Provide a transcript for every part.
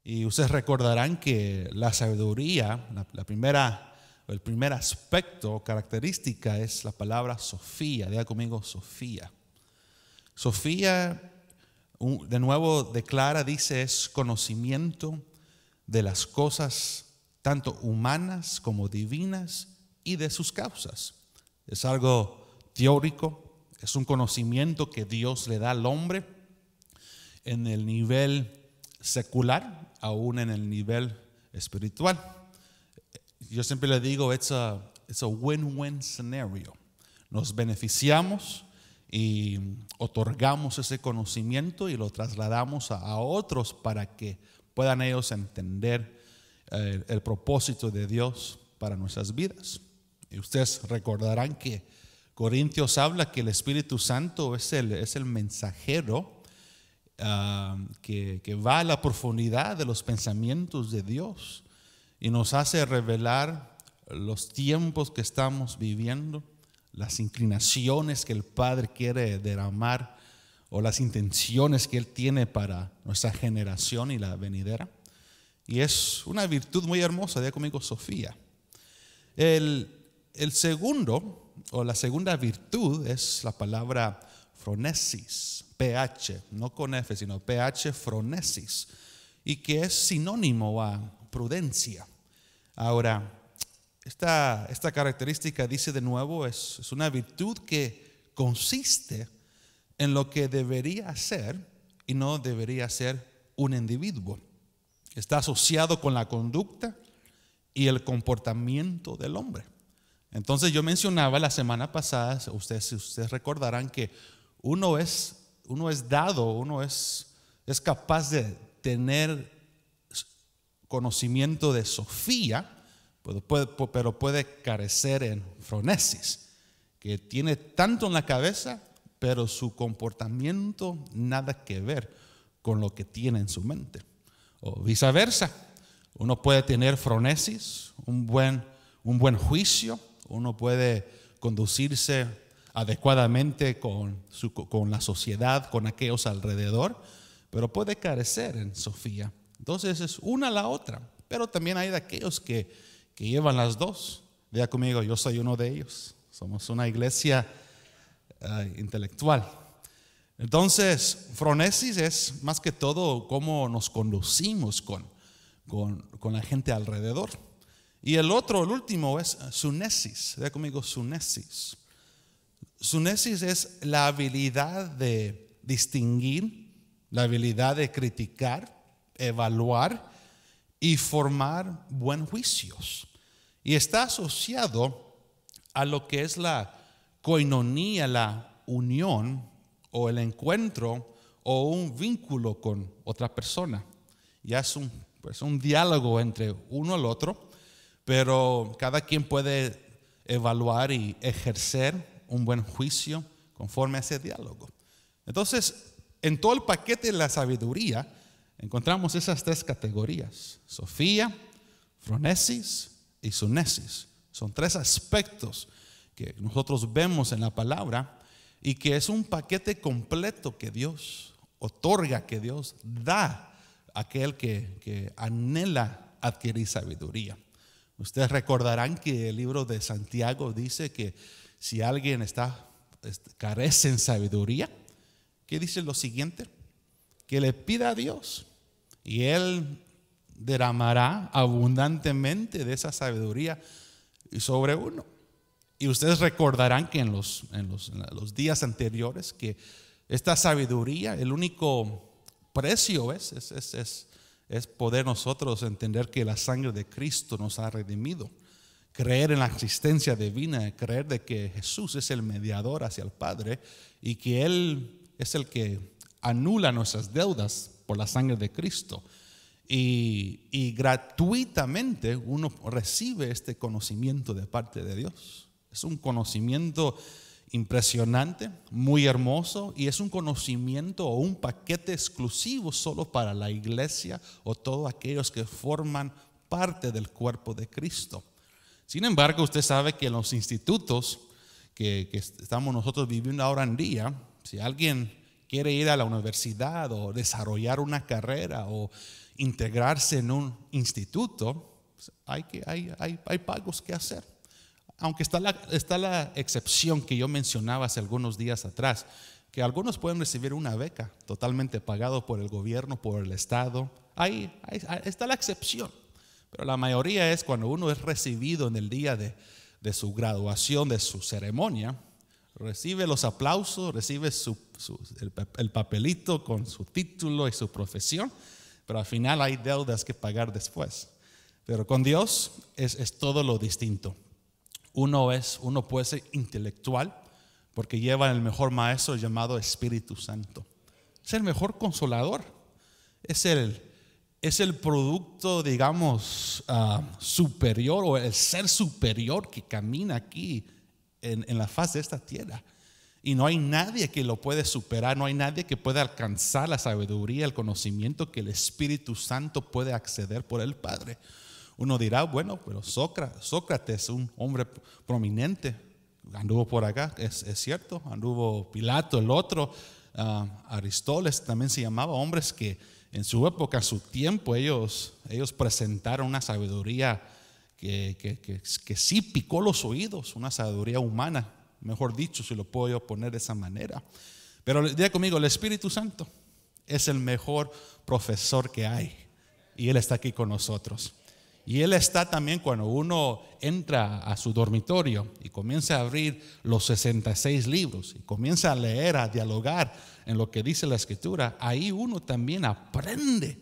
Y ustedes recordarán que la sabiduría, el primer aspecto o característica es la palabra Sofía. Diga conmigo, Sofía. Sofía, de nuevo declara, dice, es conocimiento de las cosas tanto humanas como divinas y de sus causas. Es algo teórico, es un conocimiento que Dios le da al hombre en el nivel secular, aún en el nivel espiritual. Yo siempre le digo, it's a win-win scenario. Nos beneficiamos y otorgamos ese conocimiento y lo trasladamos a otros para que puedan ellos entender el propósito de Dios para nuestras vidas. Y ustedes recordarán que Corintios habla que el Espíritu Santo es el mensajero que va a la profundidad de los pensamientos de Dios y nos hace revelar los tiempos que estamos viviendo, las inclinaciones que el Padre quiere derramar o las intenciones que Él tiene para nuestra generación y la venidera. Y es una virtud muy hermosa. Diga conmigo, Sofía. El segundo o la segunda virtud es la palabra phronesis, PH, no con F, sino PH, phronesis, y que es sinónimo a prudencia. Ahora, esta característica, dice de nuevo, es una virtud que consiste en lo que debería ser y no debería ser un individuo. Está asociado con la conducta y el comportamiento del hombre. Entonces yo mencionaba la semana pasada, ustedes recordarán que uno es capaz de tener conocimiento de Sofía, pero puede carecer en phronesis, que tiene tanto en la cabeza, pero su comportamiento nada que ver con lo que tiene en su mente. O viceversa, uno puede tener phronesis, un buen juicio, uno puede conducirse adecuadamente con la sociedad, con aquellos alrededor, pero puede carecer en Sofía. Entonces es una a la otra, pero también hay de aquellos que llevan las dos. Diga conmigo, yo soy uno de ellos. Somos una iglesia intelectual. Entonces, phronesis es más que todo cómo nos conducimos con la gente alrededor. Y el último es sunesis. Diga conmigo, sunesis. Sunesis es la habilidad de distinguir, la habilidad de criticar, evaluar y formar buenos juicios. Y está asociado a lo que es la coinonía, la unión o el encuentro o un vínculo con otra persona. Ya es un diálogo entre uno y el otro, pero cada quien puede evaluar y ejercer un buen juicio conforme a ese diálogo. Entonces, en todo el paquete de la sabiduría encontramos esas tres categorías: Sofía, phronesis y sunesis. Son tres aspectos que nosotros vemos en la palabra y que es un paquete completo que Dios otorga, que Dios da a aquel que anhela adquirir sabiduría. Ustedes recordarán que el libro de Santiago dice que si alguien carece en sabiduría, ¿qué dice lo siguiente? Que le pida a Dios y Él derramará abundantemente de esa sabiduría sobre uno. Y ustedes recordarán que en los días anteriores que esta sabiduría, el único precio es poder nosotros entender que la sangre de Cristo nos ha redimido, creer en la existencia divina, creer de que Jesús es el mediador hacia el Padre y que Él es el que anula nuestras deudas por la sangre de Cristo. Y gratuitamente uno recibe este conocimiento de parte de Dios. Es un conocimiento impresionante, muy hermoso, y es un conocimiento o un paquete exclusivo solo para la iglesia o todos aquellos que forman parte del cuerpo de Cristo. Sin embargo, usted sabe que en los institutos que estamos nosotros viviendo ahora en día, si alguien quiere ir a la universidad o desarrollar una carrera o integrarse en un instituto, pues, hay pagos que hacer. Aunque está la excepción que yo mencionaba hace algunos días atrás, que algunos pueden recibir una beca totalmente pagado por el gobierno, por el Estado. Ahí está la excepción. Pero la mayoría es cuando uno es recibido en el día de su graduación, de su ceremonia, recibe los aplausos, recibe el papelito con su título y su profesión, pero al final hay deudas que pagar después. Pero con Dios es todo lo distinto. Uno puede ser intelectual porque lleva el mejor maestro llamado Espíritu Santo. Es el mejor consolador. Es el producto, digamos, superior, o el ser superior que camina aquí en la faz de esta tierra. Y no hay nadie que lo puede superar, no hay nadie que pueda alcanzar la sabiduría, el conocimiento que el Espíritu Santo puede acceder por el Padre. Uno dirá, bueno, pero Sócrates, un hombre prominente, anduvo por acá, es cierto, anduvo Pilato, el otro, Aristóteles también se llamaba, hombres que en su época, en su tiempo, ellos presentaron una sabiduría que sí picó los oídos, una sabiduría humana, mejor dicho, si lo puedo yo poner de esa manera. Pero diga conmigo, el Espíritu Santo es el mejor profesor que hay, y Él está aquí con nosotros. Y Él está también cuando uno entra a su dormitorio y comienza a abrir los 66 libros y comienza a leer, a dialogar en lo que dice la Escritura. Ahí uno también aprende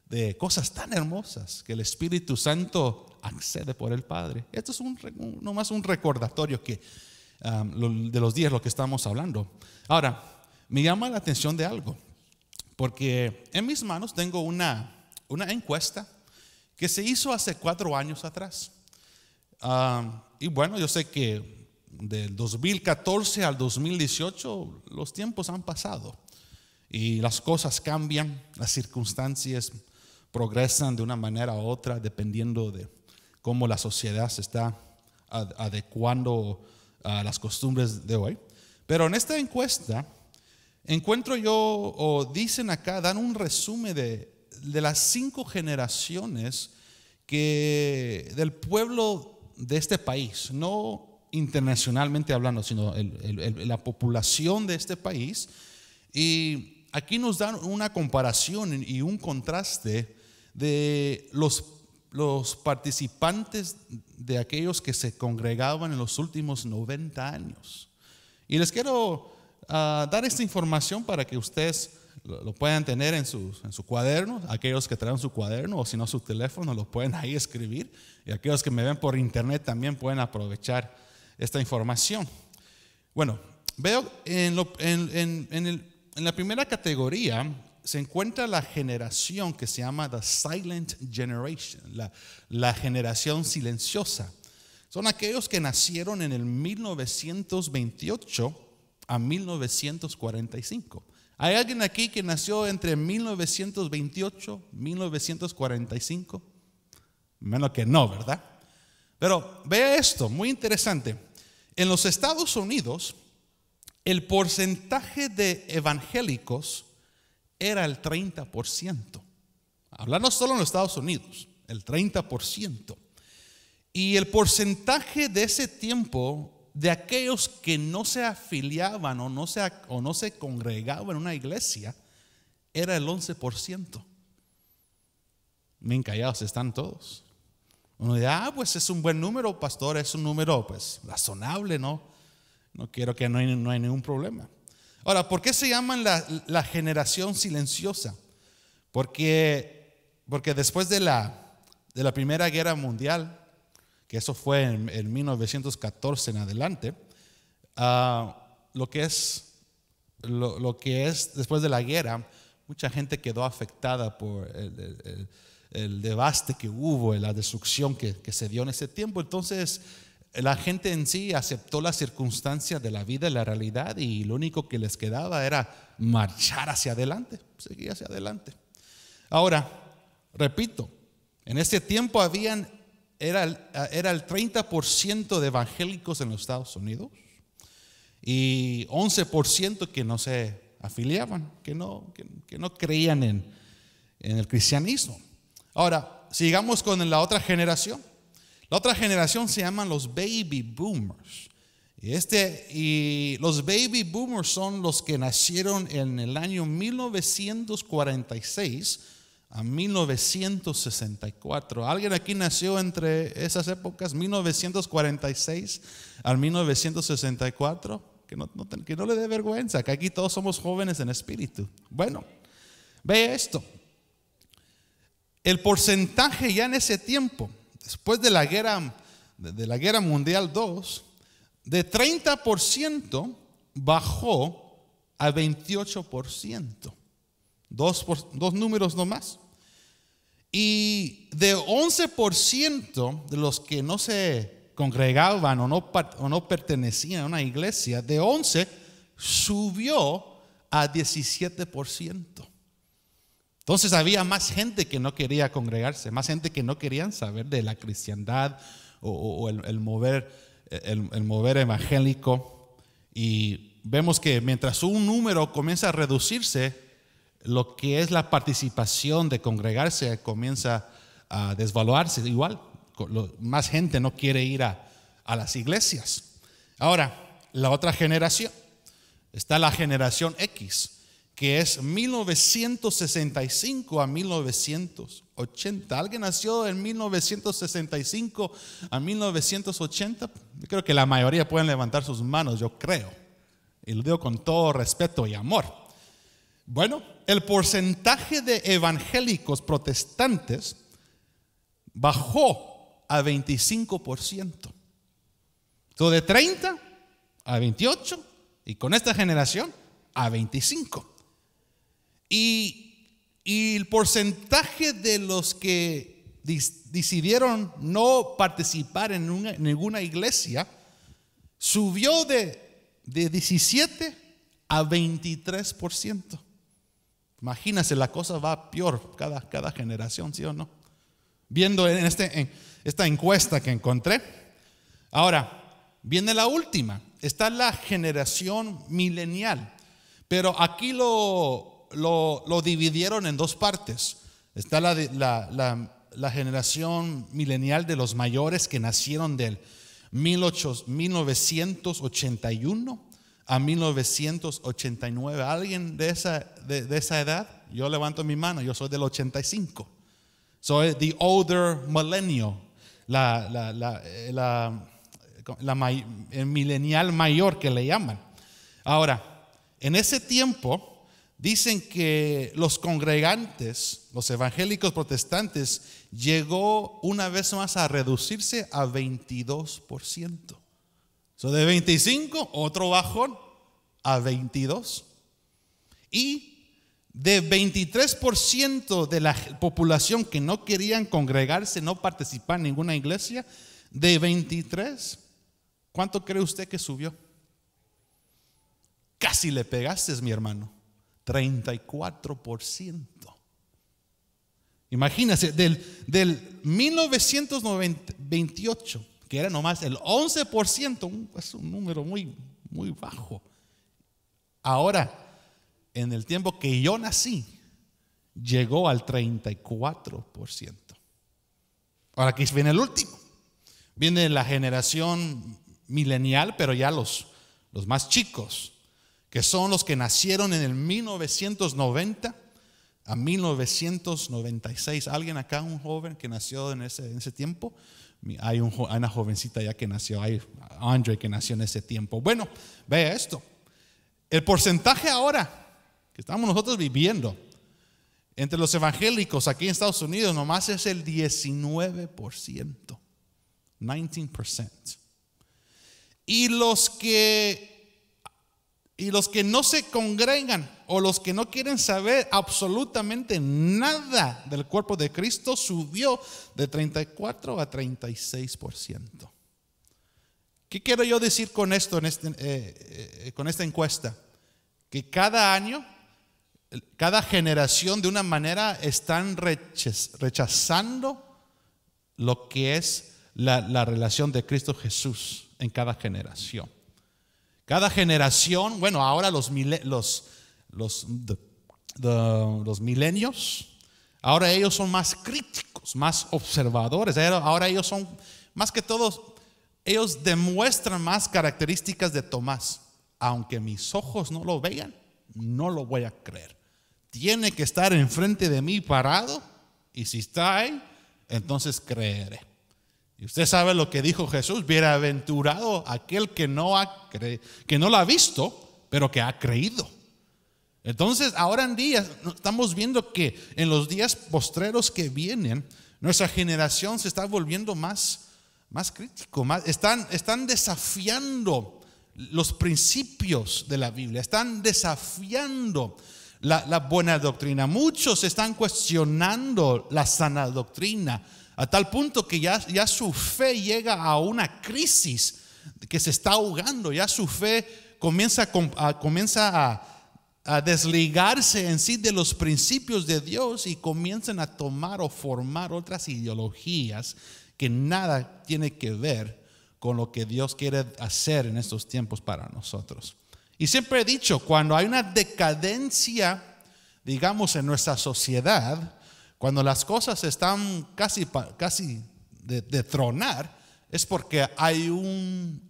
de cosas tan hermosas que el Espíritu Santo accede por el Padre. Esto es nomás un recordatorio que, de los días lo que estamos hablando. Ahora, me llama la atención de algo, porque en mis manos tengo una encuesta que se hizo hace 4 años atrás. Y bueno, yo sé que del 2014 al 2018 los tiempos han pasado y las cosas cambian, las circunstancias progresan de una manera u otra dependiendo de cómo la sociedad se está adecuando a las costumbres de hoy. Pero en esta encuesta encuentro yo, o dicen acá, dan un resumen de las 5 generaciones del pueblo de este país, no internacionalmente hablando, sino la población de este país. Y aquí nos dan una comparación y un contraste de los participantes de aquellos que se congregaban en los últimos 90 años. Y les quiero dar esta información para que ustedes lo puedan tener en su cuaderno. Aquellos que traen su cuaderno, o si no su teléfono, lo pueden ahí escribir. Y aquellos que me ven por internet también pueden aprovechar esta información. Bueno, veo en la primera categoría se encuentra la generación que se llama The Silent Generation, la generación silenciosa. Son aquellos que nacieron en el 1928 a 1945. ¿Hay alguien aquí que nació entre 1928 y 1945? Menos que no, ¿verdad? Pero vea esto, muy interesante. En los Estados Unidos, el porcentaje de evangélicos era el 30%. Hablando solo en los Estados Unidos, el 30%. Y el porcentaje de ese tiempo de aquellos que no se afiliaban o no se congregaban en una iglesia era el 11%. Bien callados están todos. Uno dice, pues es un buen número, pastor, es un número pues razonable, ¿no? No quiero que no hay ningún problema. Ahora, ¿por qué se llaman la generación silenciosa? Porque después de la Primera Guerra Mundial, que eso fue en 1914 en adelante, lo que es después de la guerra, mucha gente quedó afectada por el devaste que hubo, la destrucción que se dio en ese tiempo. Entonces la gente en sí aceptó las circunstancias de la vida y la realidad, y lo único que les quedaba era marchar hacia adelante, seguir hacia adelante. Ahora, repito, en ese tiempo era el 30% de evangélicos en los Estados Unidos y 11% que no se afiliaban, que no creían en el cristianismo. Ahora, sigamos con la otra generación. La otra generación se llaman los baby boomers. Y los baby boomers son los que nacieron en el año 1946 a 1964. ¿Alguien aquí nació entre esas épocas, 1946 al 1964? Que no le dé vergüenza, que aquí todos somos jóvenes en espíritu. Bueno, ve esto. El porcentaje ya en ese tiempo, después de la guerra mundial II, de 30% bajó a 28%. Dos números nomás. Y de 11% de los que no se congregaban o no pertenecían a una iglesia, de 11 subió a 17%. Entonces había más gente que no quería congregarse, más gente que no querían saber de la cristiandad o el mover evangélico. Y vemos que mientras un número comienza a reducirse, lo que es la participación de congregarse comienza a desvaluarse. Igual, más gente no quiere ir a las iglesias. Ahora, la otra generación, está la generación X, que es 1965 a 1980. ¿Alguien nació en 1965 a 1980? Yo creo que la mayoría pueden levantar sus manos, yo creo. Y lo digo con todo respeto y amor. Bueno, el porcentaje de evangélicos protestantes bajó a 25%. Entonces, de 30 a 28, y con esta generación a 25. Y el porcentaje de los que decidieron no participar en ninguna iglesia subió de 17 a 23%. Imagínense, la cosa va peor cada generación, ¿sí o no? Viendo en esta encuesta que encontré. Ahora, viene la última. Está la generación milenial. Pero aquí lo dividieron en dos partes. Está la generación milenial de los mayores que nacieron del 1981 a 1989. ¿Alguien de esa edad? Yo levanto mi mano, yo soy del 85. Soy the older millennial, el milenial mayor que le llaman. Ahora, en ese tiempo dicen que los congregantes, los evangélicos protestantes, llegó una vez más a reducirse a 22%. De 25, otro bajón a 22. Y de 23% de la población que no querían congregarse, no participar en ninguna iglesia, de 23, ¿cuánto cree usted que subió? Casi le pegaste, mi hermano. 34%. Imagínese, del 1928, que era nomás el 11%, es un número muy, muy bajo. Ahora, en el tiempo que yo nací, llegó al 34%. Ahora aquí viene el último. Viene la generación milenial, pero ya los más chicos, que son los que nacieron en el 1990 a 1996. ¿Alguien acá, un joven que nació en ese tiempo? Hay una jovencita ya que nació, hay Andre que nació en ese tiempo. Bueno, vea esto. El porcentaje ahora que estamos nosotros viviendo entre los evangélicos aquí en Estados Unidos nomás es el 19%. 19%. Y los que no se congregan o los que no quieren saber absolutamente nada del cuerpo de Cristo subió de 34 a 36%. ¿Qué quiero yo decir con esto con esta encuesta? Que cada año, cada generación de una manera están rechazando lo que es la relación de Cristo Jesús en cada generación. Cada generación, bueno, ahora los milenios Ahora ellos son más críticos, más observadores. Ahora ellos son, más que todos, ellos demuestran más características de Tomás. Aunque mis ojos no lo vean, no lo voy a creer. Tiene que estar enfrente de mí parado, y si está ahí, entonces creeré. Y usted sabe lo que dijo Jesús: bienaventurado aquel que no lo ha visto, pero que ha creído. Entonces, ahora en día estamos viendo que en los días postreros que vienen, nuestra generación se está volviendo más crítico, están desafiando los principios de la Biblia, están desafiando la buena doctrina. Muchos están cuestionando la sana doctrina, a tal punto que ya su fe llega a una crisis que se está ahogando. Ya su fe comienza a desligarse en sí de los principios de Dios, y comienzan a tomar o formar otras ideologías que nada tiene que ver con lo que Dios quiere hacer en estos tiempos para nosotros. Y siempre he dicho, cuando hay una decadencia, digamos, en nuestra sociedad, cuando las cosas están casi de tronar, es porque hay un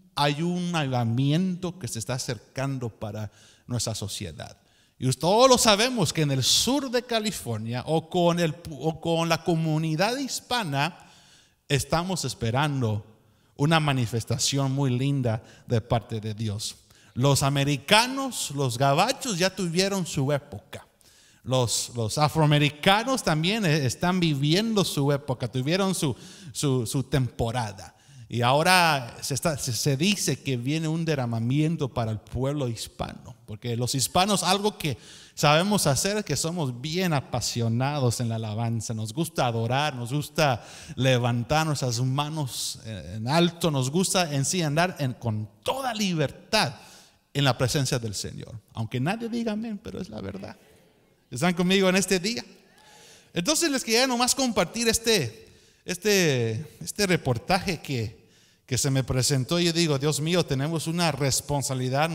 avivamiento que se está acercando para nuestra sociedad. Y todos lo sabemos que en el sur de California o con la comunidad hispana estamos esperando una manifestación muy linda de parte de Dios. Los americanos, los gabachos ya tuvieron su época. Los afroamericanos también están viviendo su época, tuvieron su temporada. Y ahora se dice que viene un derramamiento para el pueblo hispano, porque los hispanos, algo que sabemos hacer es que somos bien apasionados en la alabanza. Nos gusta adorar, nos gusta levantar nuestras manos en alto, nos gusta en sí andar con toda libertad en la presencia del Señor. Aunque nadie diga amén, pero es la verdad. ¿Están conmigo en este día? Entonces les quería nomás compartir este reportaje que se me presentó. Y yo digo, Dios mío, tenemos una responsabilidad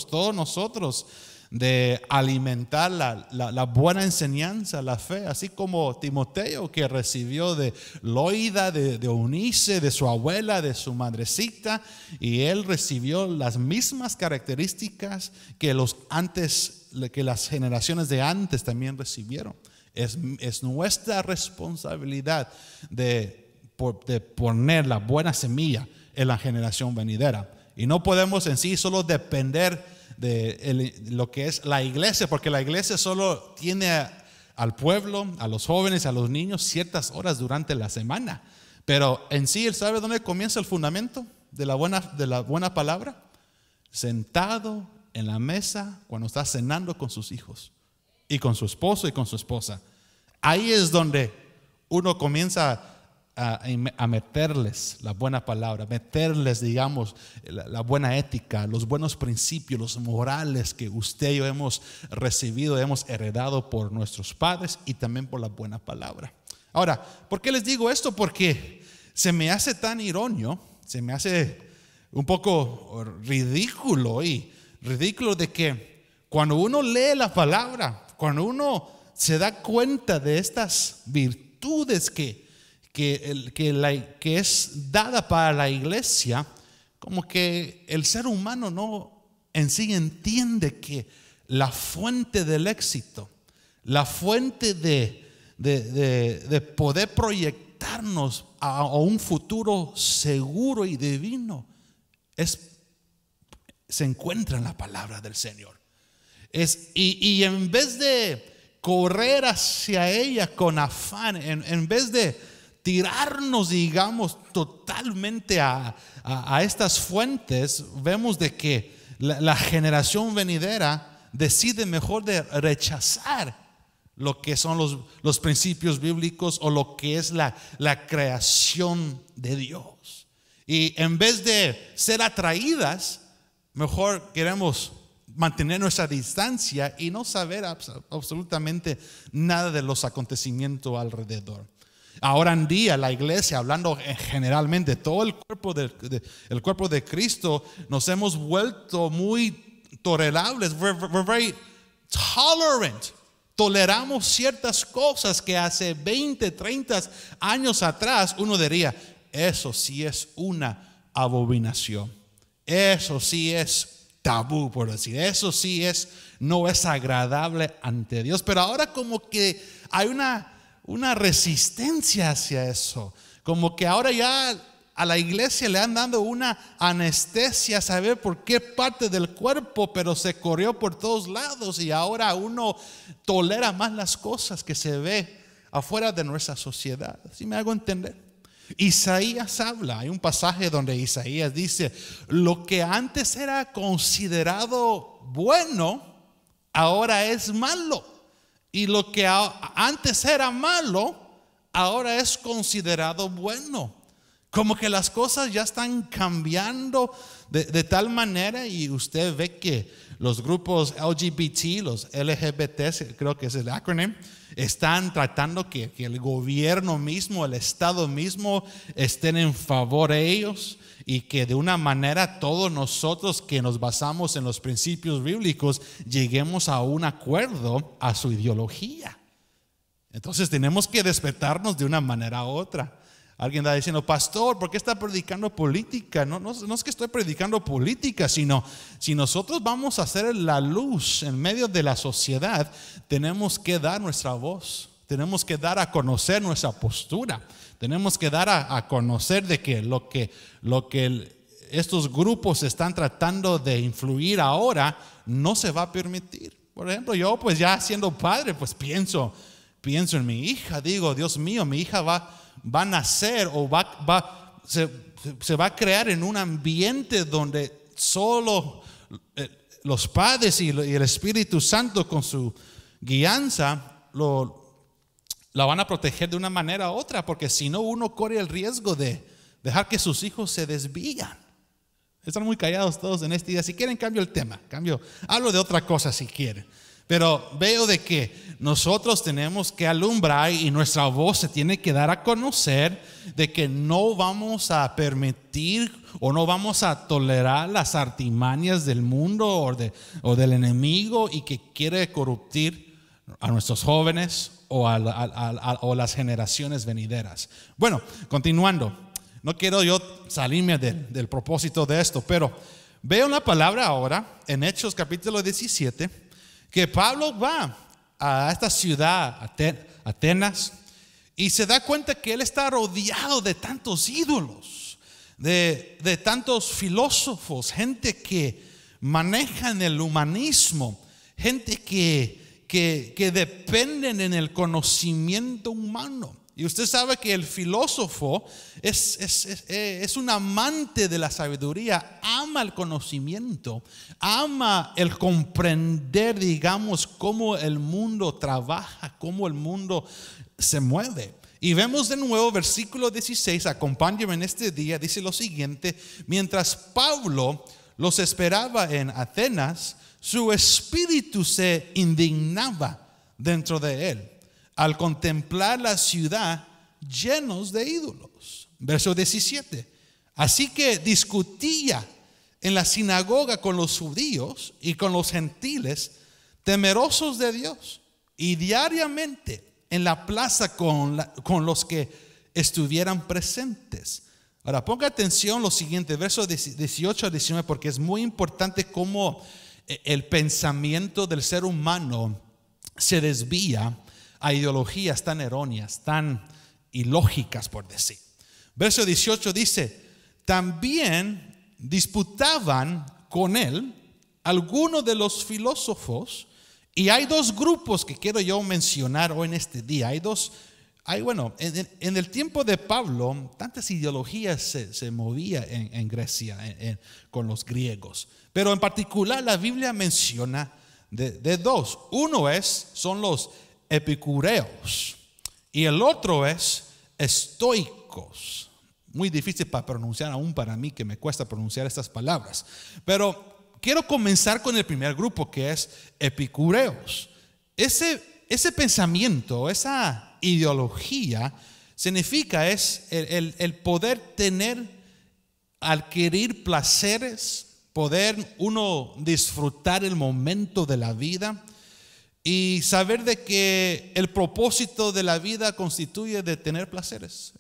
todos nosotros, de alimentar la buena enseñanza, la fe, así como Timoteo, que recibió de Loida, de Eunice, de su abuela, de su madrecita, y él recibió las mismas características que las generaciones de antes también recibieron. Es nuestra responsabilidad de poner la buena semilla en la generación venidera. Y no podemos en sí solo depender de lo que es la iglesia, porque la iglesia solo tiene al pueblo, a los jóvenes, a los niños ciertas horas durante la semana. Pero en sí, ¿él sabe dónde comienza el fundamento de la buena palabra? Sentado en la mesa cuando está cenando con sus hijos y con su esposo y con su esposa. Ahí es donde uno comienza a meterles la buena palabra, meterles, digamos, la buena ética, los buenos principios, los morales que usted y yo hemos recibido, hemos heredado por nuestros padres y también por la buena palabra. Ahora, ¿por qué les digo esto? Porque se me hace tan irónico, se me hace un poco ridículo de que cuando uno lee la palabra, cuando uno se da cuenta de estas virtudes que es dada para la iglesia, como que el ser humano no en sí entiende que la fuente del éxito, la fuente de poder proyectarnos a un futuro seguro y divino se encuentra en la palabra del Señor. Y en vez de correr hacia ella con afán, en vez de tirarnos, digamos, totalmente a estas fuentes, vemos de que la generación venidera decide mejor de rechazar lo que son los principios bíblicos o lo que es la creación de Dios. Y en vez de ser atraídas, mejor queremos mantener nuestra distancia y no saber absolutamente nada de los acontecimientos alrededor. Ahora en día la iglesia, hablando generalmente, todo el cuerpo de Cristo, nos hemos vuelto muy tolerables. We're very tolerant Toleramos ciertas cosas que hace 20, 30 años atrás uno diría, eso sí es una abominación. Eso sí es tabú, por decir. Eso sí no es agradable ante Dios. Pero ahora como que hay una resistencia hacia eso. Como que ahora ya a la iglesia le han dado una anestesia a saber por qué parte del cuerpo, pero se corrió por todos lados y ahora uno tolera más las cosas que se ve afuera de nuestra sociedad. ¿Sí me hago entender? Isaías habla, hay un pasaje donde Isaías dice, lo que antes era considerado bueno, ahora es malo. Y lo que antes era malo, ahora es considerado bueno. Como que las cosas ya están cambiando de tal manera, y usted ve que los grupos LGBT, los LGBT, creo que es el acrónimo, están tratando que el gobierno mismo, el Estado mismo estén en favor de ellos, y que de una manera todos nosotros que nos basamos en los principios bíblicos lleguemos a un acuerdo a su ideología. Entonces tenemos que despertarnos de una manera u otra. Alguien está diciendo, pastor, ¿por qué está predicando política? No es que estoy predicando política, sino si nosotros vamos a hacer la luz en medio de la sociedad, tenemos que dar nuestra voz, tenemos que dar a conocer nuestra postura, tenemos que dar a conocer de que lo que estos grupos están tratando de influir ahora no se va a permitir. Por ejemplo, yo pues ya siendo padre, pues pienso en mi hija, digo, Dios mío, mi hija va a nacer o se va a crear en un ambiente donde solo los padres y el Espíritu Santo con su guianza la van a proteger de una manera u otra, porque si no uno corre el riesgo de dejar que sus hijos se desvían. Están muy callados todos en este día. Si quieren cambio el tema, hablo de otra cosa si quieren. Pero veo de que nosotros tenemos que alumbrar y nuestra voz se tiene que dar a conocer de que no vamos a permitir o no vamos a tolerar las artimañas del mundo o del enemigo, y que quiere corruptir a nuestros jóvenes o las generaciones venideras. Bueno, continuando, no quiero yo salirme del propósito de esto, pero veo una palabra ahora en Hechos capítulo 17, que Pablo va a esta ciudad, Atenas, y se da cuenta que él está rodeado de tantos ídolos, de tantos filósofos, gente que manejan el humanismo, gente que dependen en el conocimiento humano. Y usted sabe que el filósofo es un amante de la sabiduría, ama el conocimiento, ama el comprender, digamos, cómo el mundo trabaja, cómo el mundo se mueve. Y vemos de nuevo versículo 16, acompáñenme en este día, dice lo siguiente: mientras Pablo los esperaba en Atenas, su espíritu se indignaba dentro de él al contemplar la ciudad llenos de ídolos. Verso 17. Así que discutía en la sinagoga con los judíos y con los gentiles, temerosos de Dios, y diariamente en la plaza con los que estuvieran presentes. Ahora ponga atención lo siguiente, versos 18 a 19, porque es muy importante cómo el pensamiento del ser humano se desvía a ideologías tan erróneas, tan ilógicas, por decir. Verso 18 dice: también disputaban con él algunos de los filósofos. Y hay dos grupos que quiero yo mencionar hoy en este día. En el tiempo de Pablo, tantas ideologías se movían en Grecia con los griegos. Pero en particular la Biblia menciona de dos. Uno son los epicureos y el otro es estoicos. Muy difícil para pronunciar aún para mí, que me cuesta pronunciar estas palabras. Pero quiero comenzar con el primer grupo, que es epicureos. Ese pensamiento, esa ideología, significa el poder adquirir placeres, poder uno disfrutar el momento de la vida. y saber de que el propósito de la vida constituye de tener placeres,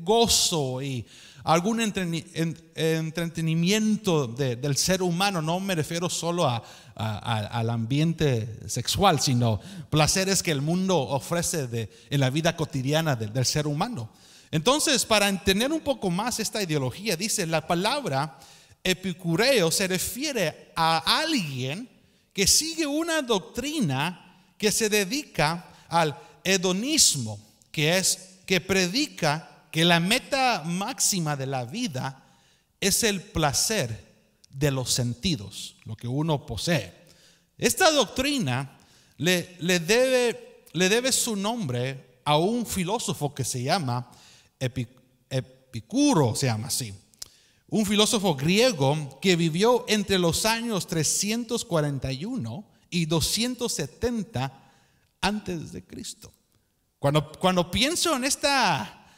gozo y algún entretenimiento del ser humano. No me refiero solo al ambiente sexual, sino placeres que el mundo ofrece en la vida cotidiana del ser humano. Entonces, para entender un poco más esta ideología, dice la palabra epicúreo se refiere a alguien que sigue una doctrina que se dedica al hedonismo, que predica que la meta máxima de la vida es el placer de los sentidos, lo que uno posee. Esta doctrina le debe su nombre a un filósofo que se llama Epicuro, se llama así. Un filósofo griego que vivió entre los años 341 y 270 antes de Cristo. Cuando pienso en esta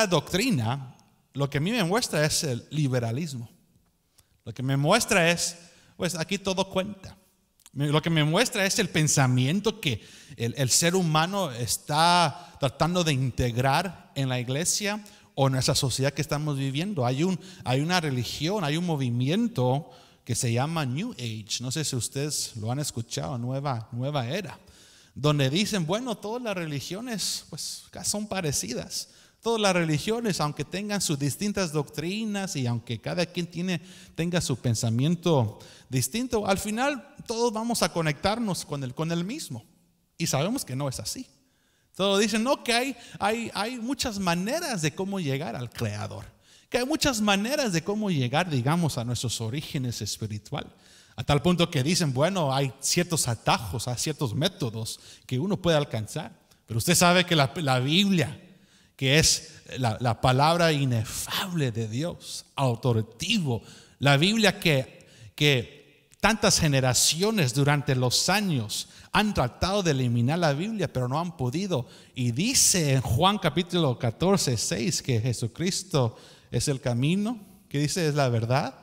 doctrina, lo que a mí me muestra es el liberalismo. Lo que me muestra es, pues aquí todo cuenta. Lo que me muestra es el pensamiento que el ser humano está tratando de integrar en la iglesia o en esa sociedad que estamos viviendo. Hay una religión, hay un movimiento que se llama New Age. No sé si ustedes lo han escuchado, nueva era, donde dicen, bueno, todas las religiones pues son parecidas. Todas las religiones, aunque tengan sus distintas doctrinas y aunque cada quien tenga su pensamiento distinto, al final todos vamos a conectarnos con el mismo. Y sabemos que no es así. Todos dicen, no, que hay muchas maneras de cómo llegar al Creador. Que hay muchas maneras de cómo llegar, digamos, a nuestros orígenes espirituales. A tal punto que dicen, bueno, hay ciertos atajos, hay ciertos métodos que uno puede alcanzar. Pero usted sabe que la Biblia, que es la palabra inefable de Dios, autoritivo, la Biblia que tantas generaciones durante los años han tratado de eliminar la Biblia, pero no han podido. Y dice en Juan capítulo 14, 6 que Jesucristo es el camino, que dice es la verdad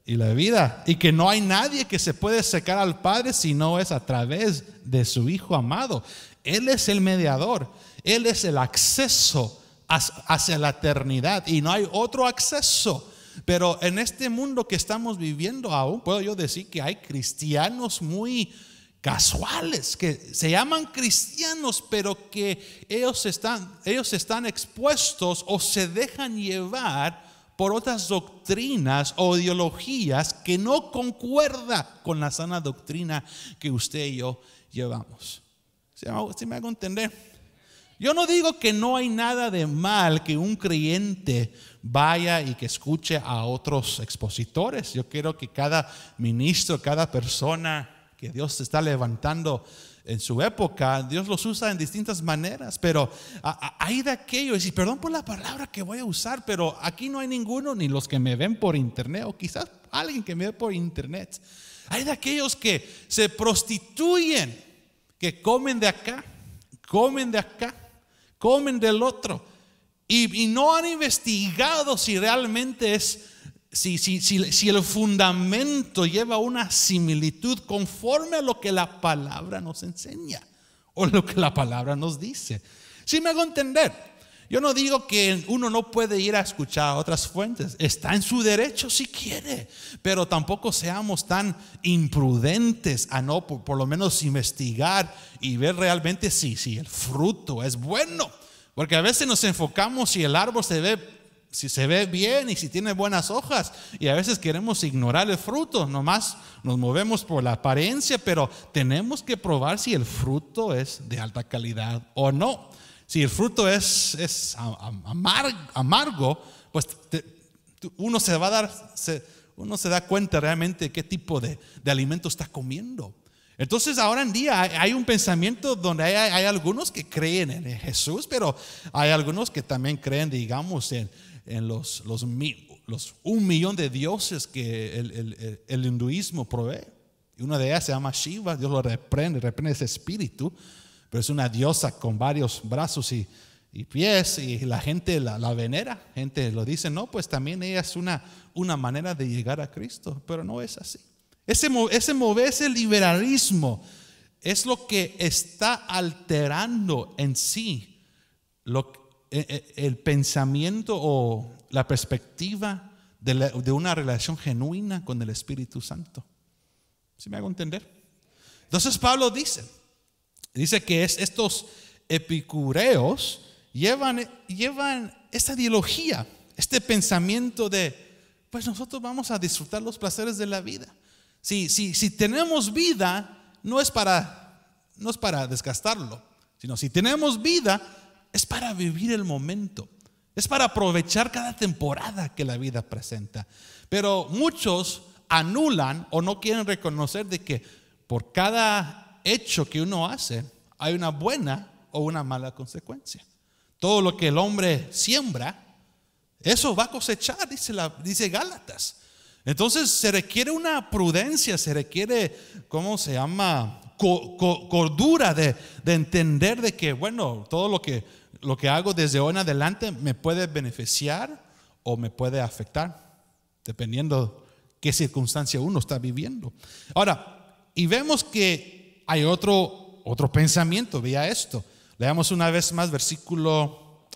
y la vida, y que no hay nadie que se puede acercar al Padre si no es a través de su Hijo amado. Él es el mediador, Él es el acceso hacia la eternidad y no hay otro acceso. Pero en este mundo que estamos viviendo aún, puedo yo decir que hay cristianos muy casuales que se llaman cristianos, pero que ellos están expuestos o se dejan llevar por otras doctrinas o ideologías que no concuerda con la sana doctrina que usted y yo llevamos. ¿Sí me hago entender? Yo no digo que no hay nada de mal que un creyente vaya y que escuche a otros expositores. Yo quiero que cada ministro, cada persona que Dios está levantando en su época, Dios los usa en distintas maneras, pero hay de aquellos, y perdón por la palabra que voy a usar, pero aquí no hay ninguno, ni los que me ven por internet, o quizás alguien que me ve por internet. Hay de aquellos que se prostituyen, que comen de acá, comen del otro, y no han investigado si realmente si el fundamento lleva una similitud conforme a lo que la palabra nos enseña o lo que la palabra nos dice. ¿Sí me hago entender? Yo no digo que uno no puede ir a escuchar a otras fuentes. Está en su derecho si quiere, pero tampoco seamos tan imprudentes a no por lo menos investigar y ver realmente si el fruto es bueno. Porque a veces nos enfocamos si el árbol si se ve bien y si tiene buenas hojas, y a veces queremos ignorar el fruto, nomás nos movemos por la apariencia, pero tenemos que probar si el fruto es de alta calidad o no. Si el fruto es amargo, pues uno se da cuenta realmente qué tipo de alimento está comiendo. Entonces ahora en día hay un pensamiento donde hay algunos que creen en Jesús, pero hay algunos que también creen, digamos, en los 1 millón de dioses que el hinduismo provee. Y una de ellas se llama Shiva. Dios lo reprende ese espíritu, pero es una diosa con varios brazos y pies, y la gente la venera. Gente lo dice, no, pues también ella es una manera de llegar a Cristo, pero no es así. Ese liberalismo es lo que está alterando en sí el pensamiento o la perspectiva de una relación genuina con el Espíritu Santo. ¿Sí me hago entender? Entonces Pablo dice que estos epicureos llevan esta ideología, este pensamiento de, pues nosotros vamos a disfrutar los placeres de la vida. Si tenemos vida, no es para desgastarlo, sino si tenemos vida, es para vivir el momento. Es para aprovechar cada temporada que la vida presenta. Pero muchos anulan o no quieren reconocer de que por cada hecho que uno hace hay una buena o una mala consecuencia. Todo lo que el hombre siembra, eso va a cosechar, dice Gálatas. Entonces se requiere una prudencia, se requiere, ¿cómo se llama? Cordura de entender de que, bueno, todo lo que hago desde hoy en adelante me puede beneficiar o me puede afectar, dependiendo qué circunstancia uno está viviendo. Ahora, y vemos que hay otro pensamiento. Vea esto. Leamos una vez más versículo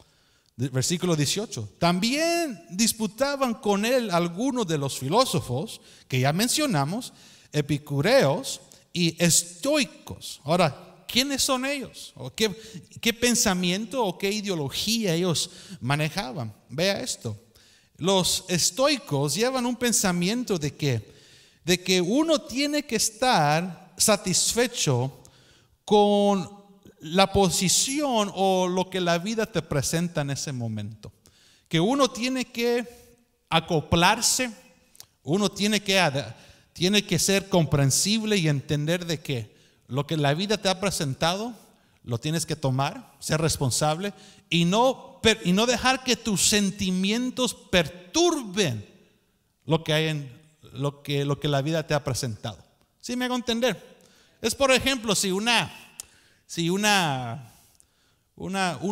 18. También disputaban con él algunos de los filósofos que ya mencionamos, epicureos y estoicos. Ahora, ¿quiénes son ellos? ¿O qué pensamiento o qué ideología ellos manejaban? Vea esto. Los estoicos llevan un pensamiento de que uno tiene que estar satisfecho con la posición o lo que la vida te presenta en ese momento. Que uno tiene que acoplarse, uno tiene que ser comprensible y entender de que lo que la vida te ha presentado lo tienes que tomar, ser responsable y no dejar que tus sentimientos perturben lo que la vida te ha presentado. ¿Sí me hago entender? Es, por ejemplo, si un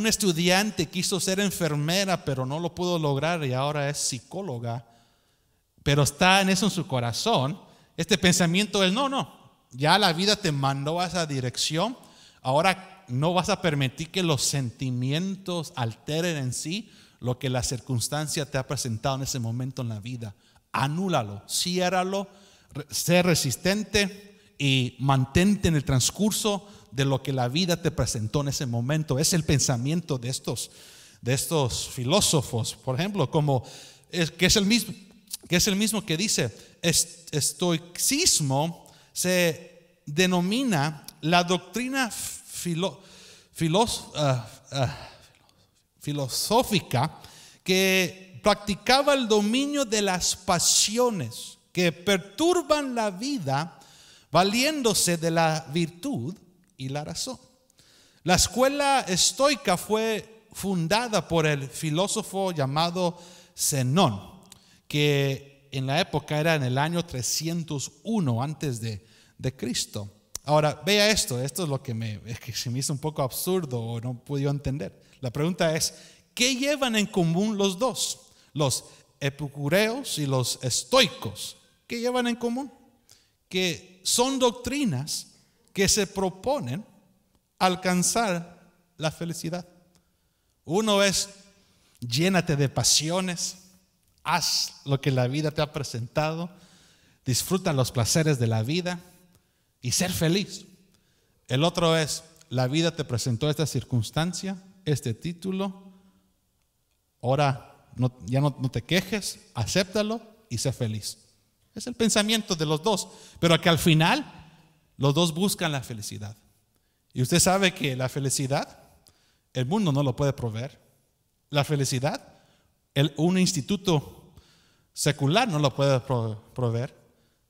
estudiante quiso ser enfermera pero no lo pudo lograr y ahora es psicóloga, pero está en eso en su corazón, este pensamiento es ya la vida te mandó a esa dirección, ahora no vas a permitir que los sentimientos alteren en sí lo que la circunstancia te ha presentado en ese momento en la vida. Anúlalo, ciérralo, sé resistente y mantente en el transcurso de lo que la vida te presentó en ese momento. Es el pensamiento de estos filósofos, por ejemplo, que es el mismo que dice estoicismo. Se denomina la doctrina filosófica que practicaba el dominio de las pasiones que perturban la vida, valiéndose de la virtud y la razón. La escuela estoica fue fundada por el filósofo llamado Zenón, que en la época era en el año 301 antes de Cristo. Ahora, vea esto es lo que se me hizo un poco absurdo o no pude entender. La pregunta es, ¿qué llevan en común los dos? Los epicureos y los estoicos. ¿Qué llevan en común? Que son doctrinas que se proponen alcanzar la felicidad. Uno es, llénate de pasiones, haz lo que la vida te ha presentado, disfruta los placeres de la vida y ser feliz. El otro es, la vida te presentó esta circunstancia, este título, ahora ya no te quejes, acéptalo y sé feliz. Es el pensamiento de los dos, pero que al final los dos buscan la felicidad. Y usted sabe que la felicidad el mundo no lo puede proveer. La felicidad un instituto secular no lo puede proveer,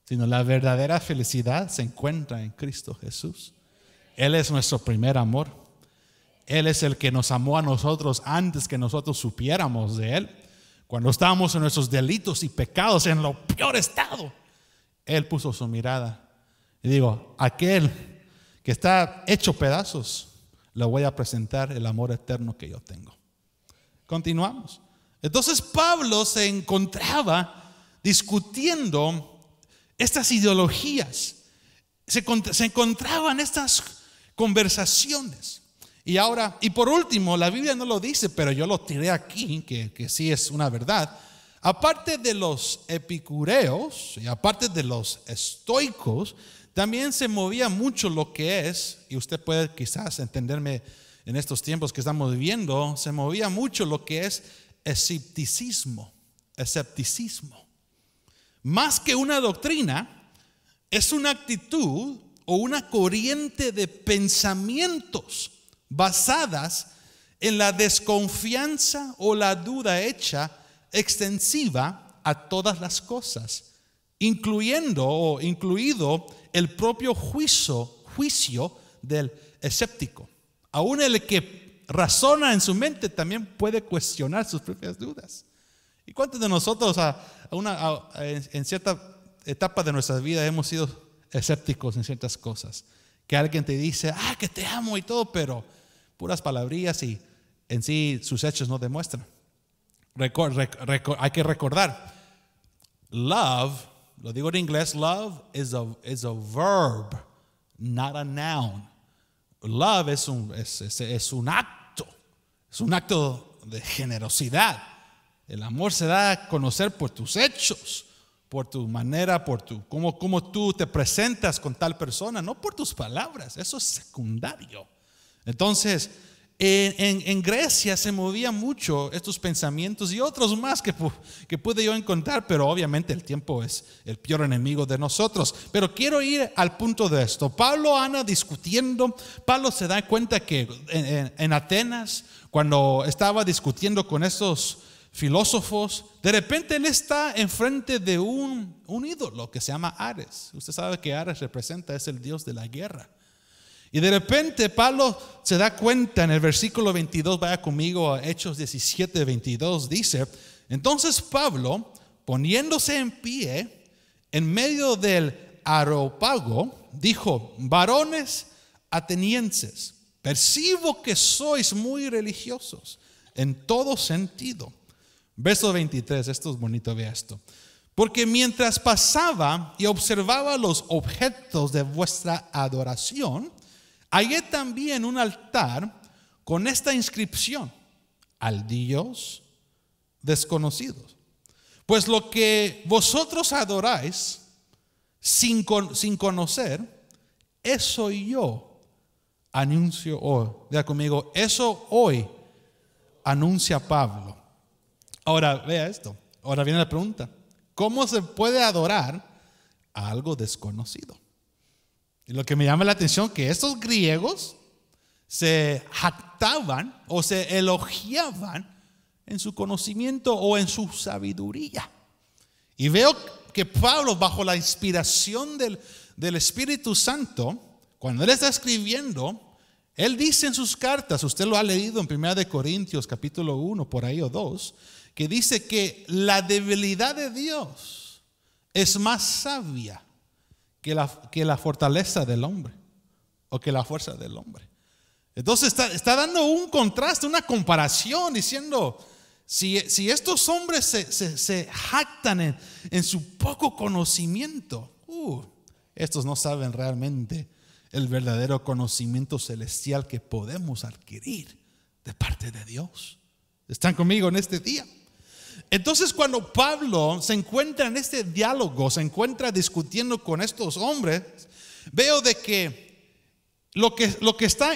sino la verdadera felicidad se encuentra en Cristo Jesús. Él es nuestro primer amor. Él es el que nos amó a nosotros antes que nosotros supiéramos de Él. Cuando estábamos en nuestros delitos y pecados, en lo peor estado, Él puso su mirada. Y digo, aquel que está hecho pedazos, le voy a presentar el amor eterno que yo tengo. Continuamos. Entonces Pablo se encontraba discutiendo estas ideologías se encontraban estas conversaciones. Y por último, la Biblia no lo dice, pero yo lo tiré aquí, que sí es una verdad. Aparte de los epicureos y aparte de los estoicos, también se movía mucho lo que es, y usted puede quizás entenderme en estos tiempos que estamos viviendo, se movía mucho lo que es escepticismo. Más que una doctrina, es una actitud o una corriente de pensamientos basadas en la desconfianza o la duda hecha extensiva a todas las cosas, incluido el propio juicio del escéptico. Aún el que razona en su mente también puede cuestionar sus propias dudas. ¿Y cuántos de nosotros en cierta etapa de nuestra vida hemos sido escépticos en ciertas cosas? Que alguien te dice, que te amo y todo, pero puras palabrillas y en sí sus hechos no demuestran. Hay que recordar, love, lo digo en inglés, love is a verb, not a noun. Love es un acto de generosidad. El amor se da a conocer por tus hechos, por tu manera, cómo tú te presentas con tal persona, no por tus palabras. Eso es secundario. Entonces, en Grecia se movían mucho estos pensamientos y otros más que pude yo encontrar, pero obviamente el tiempo es el peor enemigo de nosotros. Pero quiero ir al punto de esto. Pablo anda discutiendo. Pablo se da cuenta que en Atenas, cuando estaba discutiendo con estos filósofos, de repente él está enfrente de un ídolo que se llama Ares. Usted sabe que Ares es el dios de la guerra. Y de repente Pablo se da cuenta en el versículo 22, vaya conmigo a Hechos 17, 22, dice: entonces Pablo, poniéndose en pie en medio del Areópago, dijo: varones atenienses, percibo que sois muy religiosos en todo sentido. Verso 23, esto es bonito, vea esto. Porque mientras pasaba y observaba los objetos de vuestra adoración, hallé también un altar con esta inscripción: al Dios desconocido. Pues lo que vosotros adoráis sin conocer, eso yo anuncio hoy. Vea conmigo, eso hoy anuncia Pablo. Ahora vea esto. Ahora viene la pregunta: ¿cómo se puede adorar a algo desconocido? Y lo que me llama la atención es que estos griegos se jactaban o se elogiaban en su conocimiento o en su sabiduría. Y veo que Pablo, bajo la inspiración del Espíritu Santo, cuando él está escribiendo, él dice en sus cartas, usted lo ha leído en 1 Corintios capítulo 1, por ahí o 2, que dice que la debilidad de Dios es más sabia que la fortaleza del hombre, o que la fuerza del hombre. Entonces está dando un contraste, una comparación, diciendo: si estos hombres se jactan en su poco conocimiento, estos no saben realmente el verdadero conocimiento celestial que podemos adquirir de parte de Dios. ¿Están conmigo en este día? Entonces, cuando Pablo se encuentra en este diálogo, se encuentra discutiendo con estos hombres, veo de que lo que está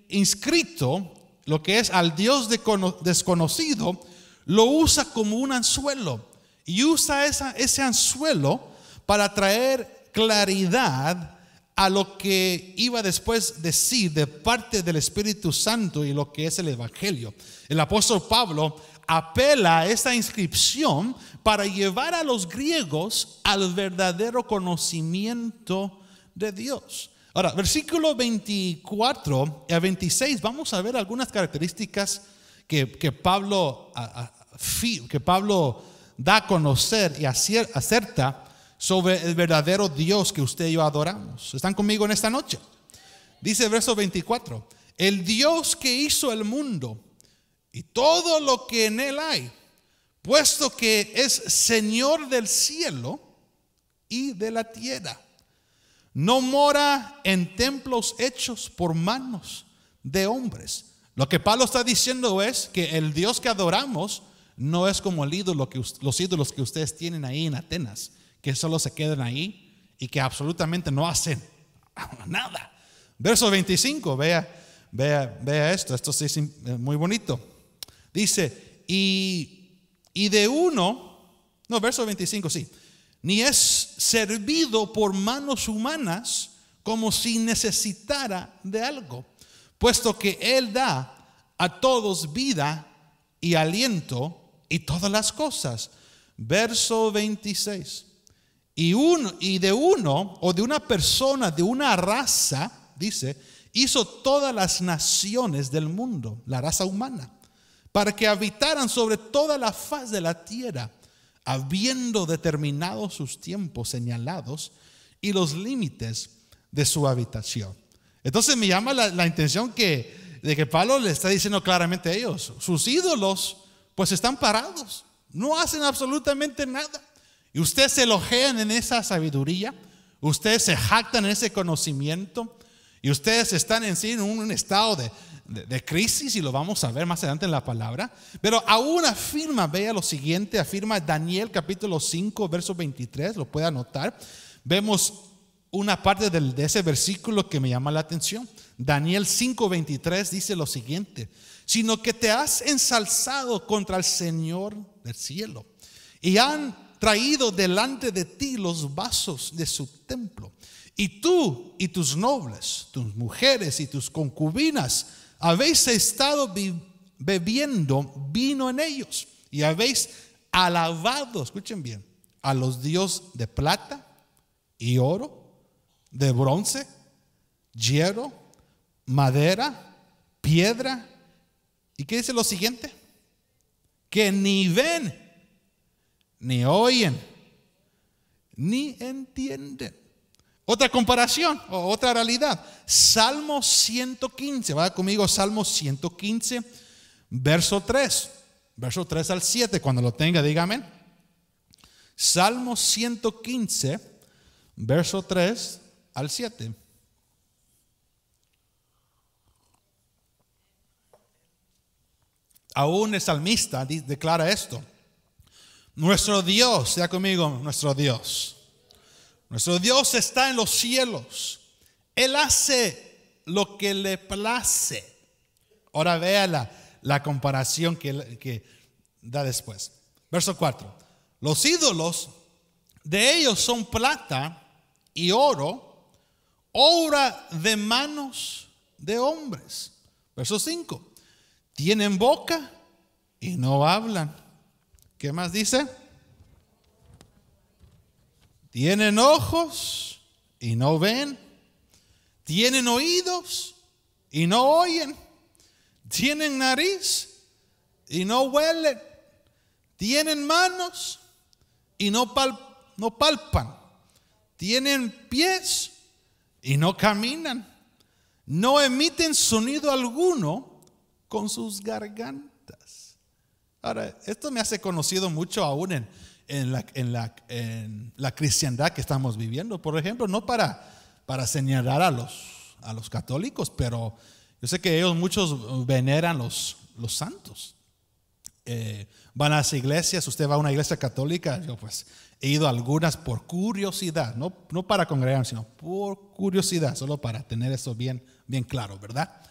inscrito, lo que es al Dios desconocido, lo usa como un anzuelo, y usa ese anzuelo para traer claridad a lo que iba después decir de parte del Espíritu Santo y lo que es el Evangelio. El apóstol Pablo apela a esta inscripción para llevar a los griegos al verdadero conocimiento de Dios. Ahora, versículo 24 a 26, vamos a ver algunas características que Pablo da a conocer y acerta sobre el verdadero Dios que usted y yo adoramos. ¿Están conmigo en esta noche? Dice el verso 24: el Dios que hizo el mundo y todo lo que en él hay, puesto que es Señor del cielo y de la tierra, no mora en templos hechos por manos de hombres. Lo que Pablo está diciendo es que el Dios que adoramos no es como el ídolo los ídolos que ustedes tienen ahí en Atenas, que solo se quedan ahí y que absolutamente no hacen nada. Verso 25, vea esto sí es muy bonito. Dice, verso 25, sí. Ni es servido por manos humanas como si necesitara de algo, puesto que Él da a todos vida y aliento y todas las cosas. Verso 26. Y de uno o de una persona, de una raza, dice, hizo todas las naciones del mundo, la raza humana, para que habitaran sobre toda la faz de la tierra, habiendo determinado sus tiempos señalados y los límites de su habitación. Entonces me llama la intención de que Pablo le está diciendo claramente a ellos, sus ídolos pues están parados, no hacen absolutamente nada. Y ustedes se elogian en esa sabiduría, ustedes se jactan en ese conocimiento, y ustedes están en sí en un estado de crisis, y lo vamos a ver más adelante en la palabra. Pero aún afirma, vea lo siguiente, afirma Daniel capítulo 5 verso 23, lo puede anotar. Vemos una parte de ese versículo que me llama la atención. Daniel 5:23 dice lo siguiente: sino que te has ensalzado contra el Señor del cielo, y han traído delante de ti los vasos de su templo, y tú y tus nobles, tus mujeres y tus concubinas habéis estado bebiendo vino en ellos, y habéis alabado, escuchen bien, a los dioses de plata y oro, de bronce, hierro, madera, piedra. ¿Y qué dice lo siguiente? Que ni ven, ni oyen, ni entienden. Otra comparación, o otra realidad. Salmo 115, vaya conmigo, Salmo 115, verso 3. Verso 3 al 7, cuando lo tenga, dígame. Salmo 115, verso 3 al 7. Aún el salmista declara esto: nuestro Dios, sea conmigo, nuestro Dios está en los cielos, Él hace lo que le place. Ahora vea la comparación que da después. Verso 4: los ídolos de ellos son plata y oro, obra de manos de hombres. Verso 5: tienen boca y no hablan. ¿Qué más dice? Tienen ojos y no ven. Tienen oídos y no oyen. Tienen nariz y no huelen. Tienen manos y no palpan. Tienen pies y no caminan. No emiten sonido alguno con sus gargantas. Ahora, esto me hace conocido mucho aún en la cristiandad que estamos viviendo. Por ejemplo, no para señalar a los católicos, pero yo sé que ellos muchos veneran los santos. Van a las iglesias, usted va a una iglesia católica, yo pues he ido a algunas por curiosidad, no para congregar, sino por curiosidad, solo para tener eso bien claro, ¿verdad?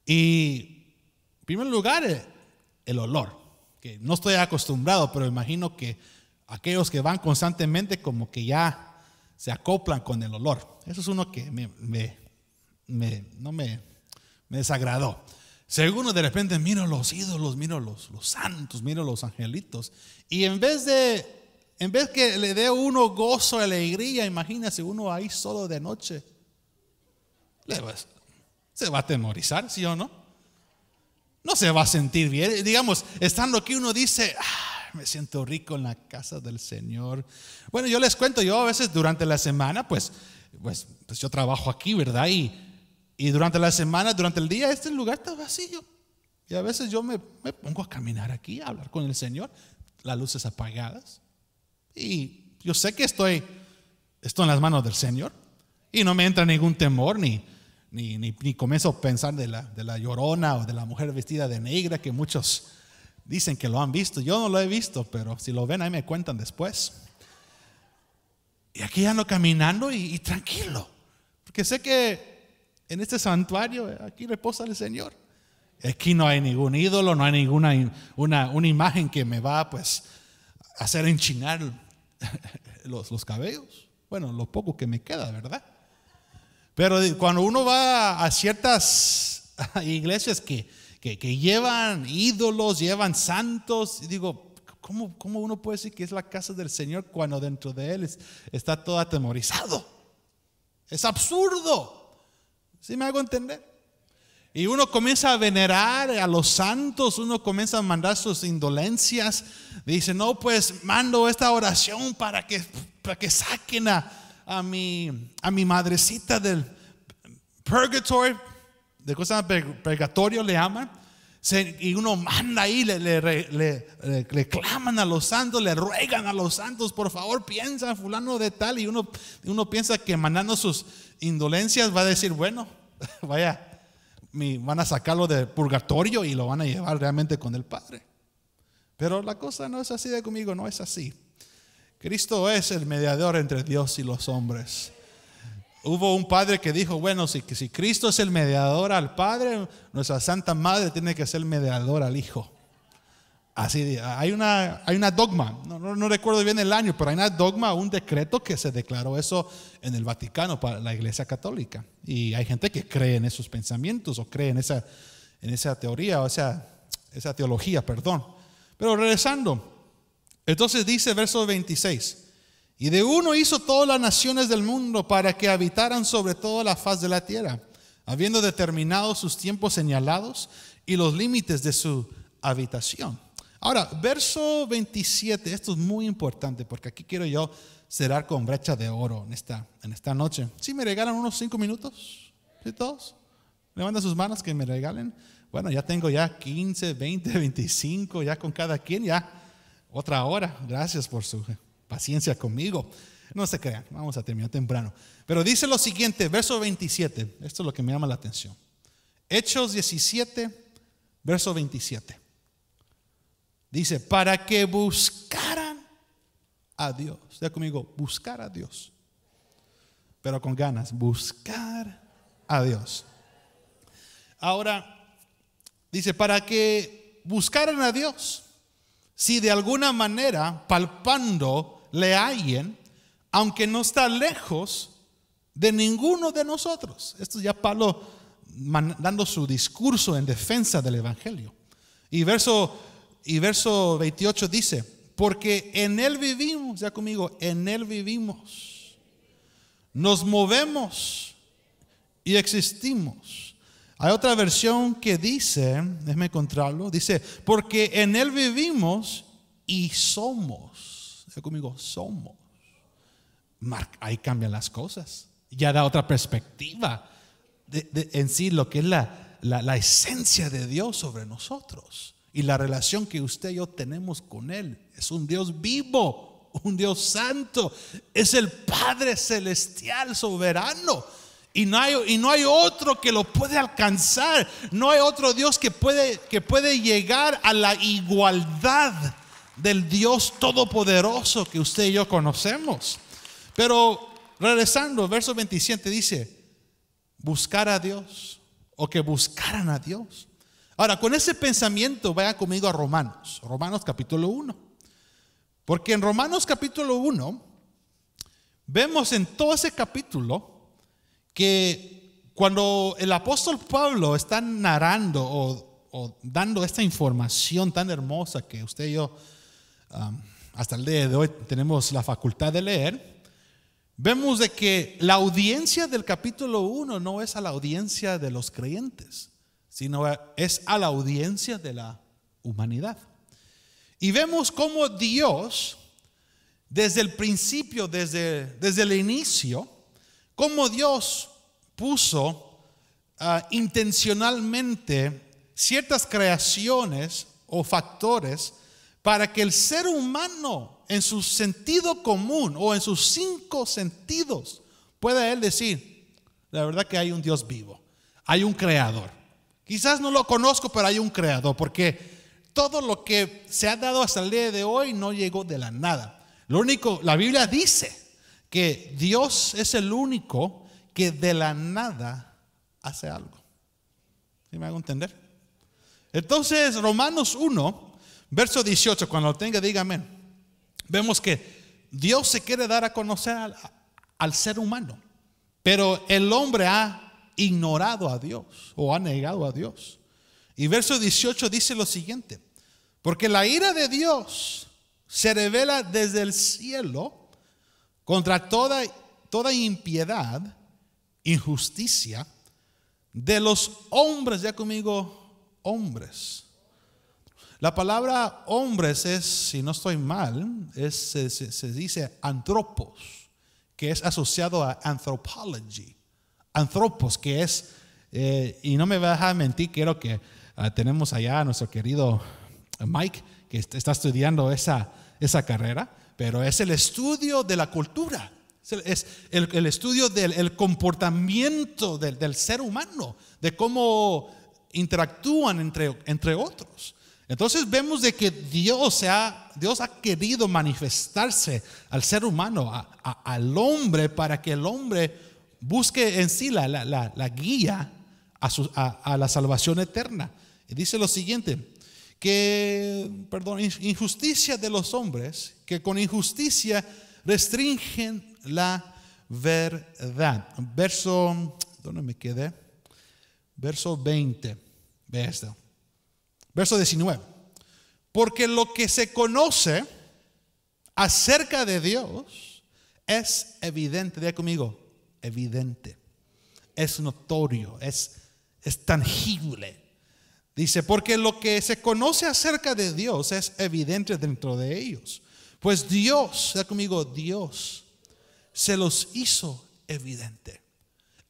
Y en primer lugar, el olor, que no estoy acostumbrado, pero imagino que aquellos que van constantemente como que ya se acoplan con el olor. Eso es uno que no me desagradó. Segundo, de repente miro los ídolos, miro los santos, miro los angelitos, y en vez que le dé uno gozo y alegría, imagínese uno ahí solo de noche, se va a atemorizar, ¿sí o no? No se va a sentir bien. Digamos, estando aquí uno dice, me siento rico en la casa del Señor. Bueno, yo les cuento, yo a veces durante la semana, pues yo trabajo aquí, ¿verdad? Y durante la semana, durante el día, este lugar está vacío. Y a veces yo me pongo a caminar aquí, a hablar con el Señor, las luces apagadas. Y yo sé que estoy en las manos del Señor. Y no me entra ningún temor, ni comienzo a pensar de la Llorona o de la mujer vestida de negra, que muchos dicen que lo han visto. Yo no lo he visto, pero si lo ven ahí me cuentan después. Y aquí ando caminando y tranquilo, porque sé que en este santuario aquí reposa el Señor. Aquí no hay ningún ídolo, no hay ninguna una imagen que me va pues a hacer enchinar los cabellos. Bueno, lo poco que me queda, ¿verdad? Pero cuando uno va a ciertas iglesias que llevan ídolos, llevan santos, y digo, ¿cómo uno puede decir que es la casa del Señor cuando dentro de él está todo atemorizado? Es absurdo. ¿Sí me hago entender? Y uno comienza a venerar a los santos, uno comienza a mandar sus indolencias. Dice, no, pues mando esta oración para que saquen a mi madrecita del purgatorio, de cosas purgatorio le llaman. Y uno manda ahí, le claman a los santos, le ruegan a los santos, por favor piensa fulano de tal. Y uno piensa que mandando sus indolencias va a decir, bueno, van a sacarlo del purgatorio y lo van a llevar realmente con el Padre. Pero la cosa no es así de conmigo, no es así. Cristo es el mediador entre Dios y los hombres. Hubo un padre que dijo, bueno, si Cristo es el mediador al Padre, nuestra Santa Madre tiene que ser el mediador al Hijo. Así, hay una dogma, no recuerdo bien el año, pero hay una dogma, un decreto que se declaró eso en el Vaticano para la Iglesia Católica. Y hay gente que cree en esos pensamientos o cree en esa teoría, o sea, esa teología, perdón. Pero regresando, entonces dice verso 26. Y de uno hizo todas las naciones del mundo para que habitaran sobre toda la faz de la tierra, habiendo determinado sus tiempos señalados y los límites de su habitación. Ahora, verso 27, esto es muy importante porque aquí quiero yo cerrar con brecha de oro en esta noche. ¿Sí me regalan unos 5 minutos? ¿Sí todos? Levanten sus manos que me regalen. Bueno, ya tengo ya 15, 20, 25, ya con cada quien, ya otra hora. Gracias por su paciencia conmigo. No se crean, vamos a terminar temprano. Pero dice lo siguiente, verso 27, esto es lo que me llama la atención. Hechos 17, verso 27. Dice, para que buscaran a Dios. Ya conmigo, buscar a Dios. Pero con ganas, buscar a Dios. Ahora, dice, para que buscaran a Dios, si de alguna manera palpando le hallen, aunque no está lejos de ninguno de nosotros. Esto ya Pablo dando su discurso en defensa del Evangelio. Y verso 28 dice, porque en Él vivimos, ya conmigo, en Él vivimos, nos movemos y existimos. Hay otra versión que dice, déjeme encontrarlo, dice, porque en Él vivimos y somos. Ya conmigo, somos. Ahí cambian las cosas. Ya da otra perspectiva en sí lo que es la esencia de Dios sobre nosotros. Y la relación que usted y yo tenemos con Él. Es un Dios vivo, un Dios santo. Es el Padre celestial soberano. Y no hay otro que lo puede alcanzar. No hay otro Dios que puede llegar a la igualdad del Dios todopoderoso que usted y yo conocemos. Pero regresando, verso 27 dice, buscar a Dios, o que buscaran a Dios. Ahora, con ese pensamiento, vaya conmigo a Romanos capítulo 1. Porque en Romanos capítulo 1, vemos en todo ese capítulo que cuando el apóstol Pablo está narrando o dando esta información tan hermosa que usted y yo hasta el día de hoy tenemos la facultad de leer, vemos de que la audiencia del capítulo 1 no es a la audiencia de los creyentes, sino es a la audiencia de la humanidad. Y vemos cómo Dios, desde el principio, desde el inicio, cómo Dios puso intencionalmente ciertas creaciones o factores para que el ser humano en su sentido común o en sus 5 sentidos puede él decir, la verdad que hay un Dios vivo, hay un creador. Quizás no lo conozco, pero hay un creador, porque todo lo que se ha dado hasta el día de hoy no llegó de la nada. La Biblia dice que Dios es el único que de la nada hace algo. ¿Sí me hago entender? Entonces, Romanos 1, verso 18, cuando lo tenga, dígame. Vemos que Dios se quiere dar a conocer al ser humano, pero el hombre ha ignorado a Dios o ha negado a Dios. Y verso 18 dice lo siguiente: porque la ira de Dios se revela desde el cielo contra toda impiedad, injusticia de los hombres. Ya conmigo, hombres. La palabra hombres es, si no estoy mal, se dice anthropos, que es asociado a anthropology. Anthropos, que es, y no me va a dejar mentir, quiero que tenemos allá a nuestro querido Mike, que está estudiando esa carrera, pero es el estudio de la cultura, es el estudio del comportamiento del ser humano, de cómo interactúan entre otros. Entonces vemos de que Dios ha querido manifestarse al ser humano, al hombre, para que el hombre busque en sí la guía a la salvación eterna. Y dice lo siguiente: injusticia de los hombres, que con injusticia restringen la verdad. ¿Dónde me quedé? Verso 20. Ve esto. Verso 19. Porque lo que se conoce acerca de Dios es evidente. Diga conmigo, evidente. Es notorio, es tangible. Dice, porque lo que se conoce acerca de Dios es evidente dentro de ellos. Pues Dios, diga conmigo, Dios se los hizo evidente.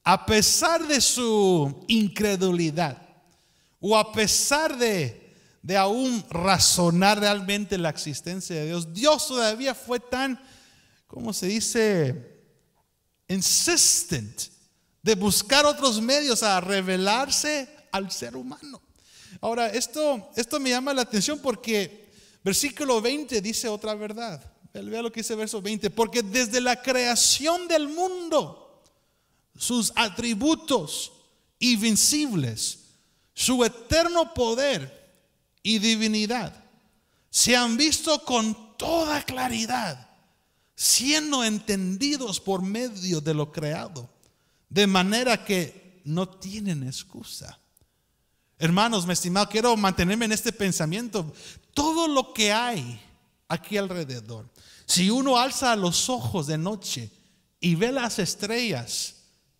A pesar de su incredulidad, o a pesar de aún razonar realmente la existencia de Dios, Dios todavía fue tan, ¿cómo se dice? Insistent, de buscar otros medios a revelarse al ser humano. Ahora, esto me llama la atención porque versículo 20 dice otra verdad. Vea lo que dice verso 20. Porque desde la creación del mundo, sus atributos invencibles, su eterno poder y divinidad se han visto con toda claridad, siendo entendidos por medio de lo creado, de manera que no tienen excusa. Hermanos, mi estimado, quiero mantenerme en este pensamiento. Todo lo que hay aquí alrededor, si uno alza los ojos de noche y ve las estrellas,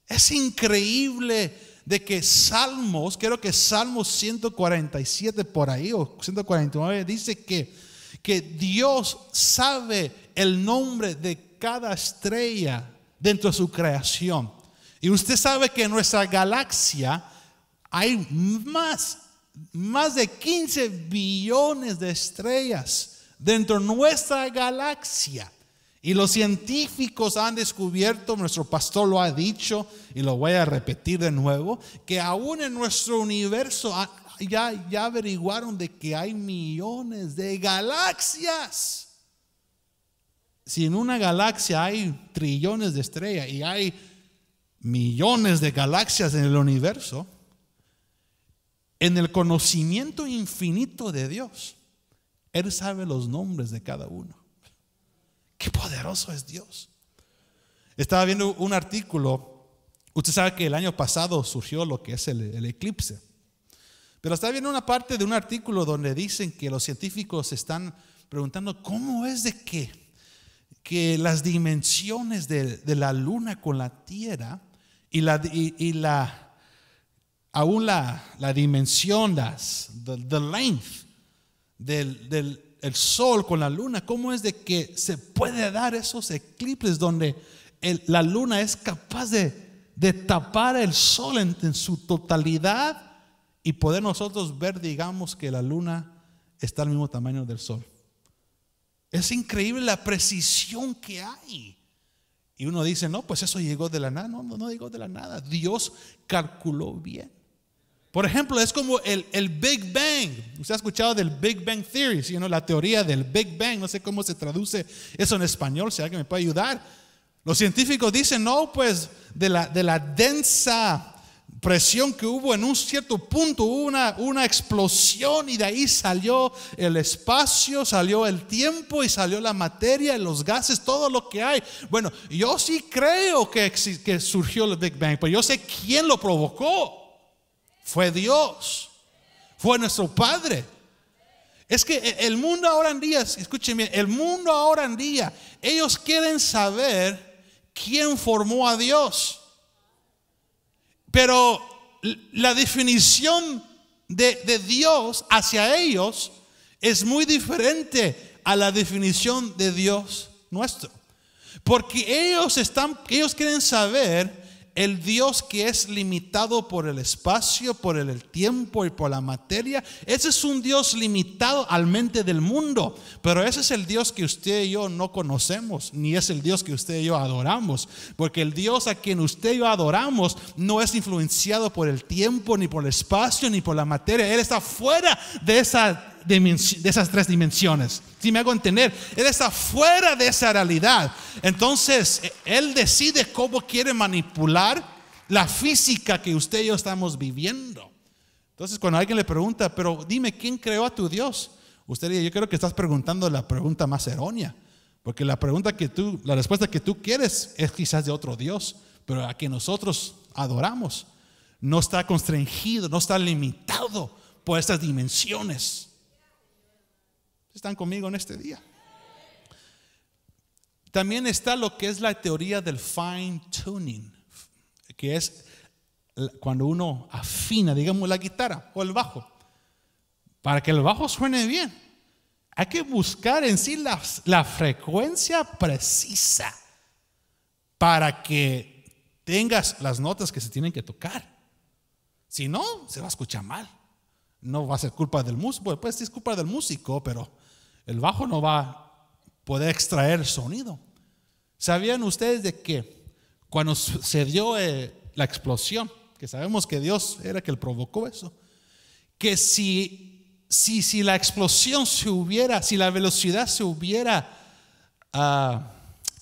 es increíble de que Salmos, creo que Salmos 147 por ahí o 149 dice que Dios sabe el nombre de cada estrella dentro de su creación. Y usted sabe que en nuestra galaxia hay más de 15 billones de estrellas dentro de nuestra galaxia. Y los científicos han descubierto, nuestro pastor lo ha dicho y lo voy a repetir de nuevo, que aún en nuestro universo ya averiguaron de que hay millones de galaxias. Si en una galaxia hay trillones de estrellas y hay millones de galaxias en el universo, en el conocimiento infinito de Dios, Él sabe los nombres de cada uno. Qué poderoso es Dios. Estaba viendo un artículo. Usted sabe que el año pasado surgió lo que es el eclipse. Pero estaba viendo una parte de un artículo donde dicen que los científicos están preguntando cómo es de que las dimensiones de la luna con la tierra aún la dimensión, the length del el sol con la luna, cómo es de que se puede dar esos eclipses donde la luna es capaz de tapar el sol en su totalidad y poder nosotros ver, digamos, que la luna está al mismo tamaño del sol. Es increíble la precisión que hay. Y uno dice, no, pues eso llegó de la nada. No llegó de la nada. Dios calculó bien. Por ejemplo, es como el Big Bang. Usted ha escuchado del Big Bang Theory, ¿sí? ¿No? La teoría del Big Bang. No sé cómo se traduce eso en español, si alguien me puede ayudar. Los científicos dicen, no, pues de la densa presión que hubo en un cierto punto, hubo una explosión y de ahí salió el espacio, salió el tiempo y salió la materia, los gases, todo lo que hay. Bueno, yo sí creo que surgió el Big Bang, pero yo sé quién lo provocó. Fue Dios, fue nuestro Padre. Es que el mundo ahora en día, escuchen bien, el mundo ahora en día, ellos quieren saber quién formó a Dios. Pero la definición de Dios hacia ellos es muy diferente a la definición de Dios nuestro. Porque ellos quieren saber el Dios que es limitado por el espacio, por el tiempo y por la materia. Ese es un Dios limitado al mente del mundo. Pero ese es el Dios que usted y yo no conocemos, ni es el Dios que usted y yo adoramos. Porque el Dios a quien usted y yo adoramos no es influenciado por el tiempo, ni por el espacio, ni por la materia. Él está fuera de esas tres dimensiones. Si me hago entender, Él está fuera de esa realidad. Entonces Él decide cómo quiere manipular la física que usted y yo estamos viviendo. Entonces cuando alguien le pregunta, pero dime, ¿quién creó a tu Dios? Usted dice, yo creo que estás preguntando la pregunta más errónea, porque la respuesta que tú quieres es quizás de otro Dios, pero a que nosotros adoramos no está constreñido, no está limitado por estas dimensiones. ¿Están conmigo en este día? También está lo que es la teoría del fine tuning, que es cuando uno afina, digamos, la guitarra o el bajo. Para que el bajo suene bien, hay que buscar en sí la frecuencia precisa para que tengas las notas que se tienen que tocar. Si no, se va a escuchar mal. No va a ser culpa del músico, pues sí es culpa del músico, pero el bajo no va a poder extraer el sonido. ¿Sabían ustedes de que cuando se dio la explosión, que sabemos que Dios era el que provocó eso, que si la explosión si la velocidad se hubiera,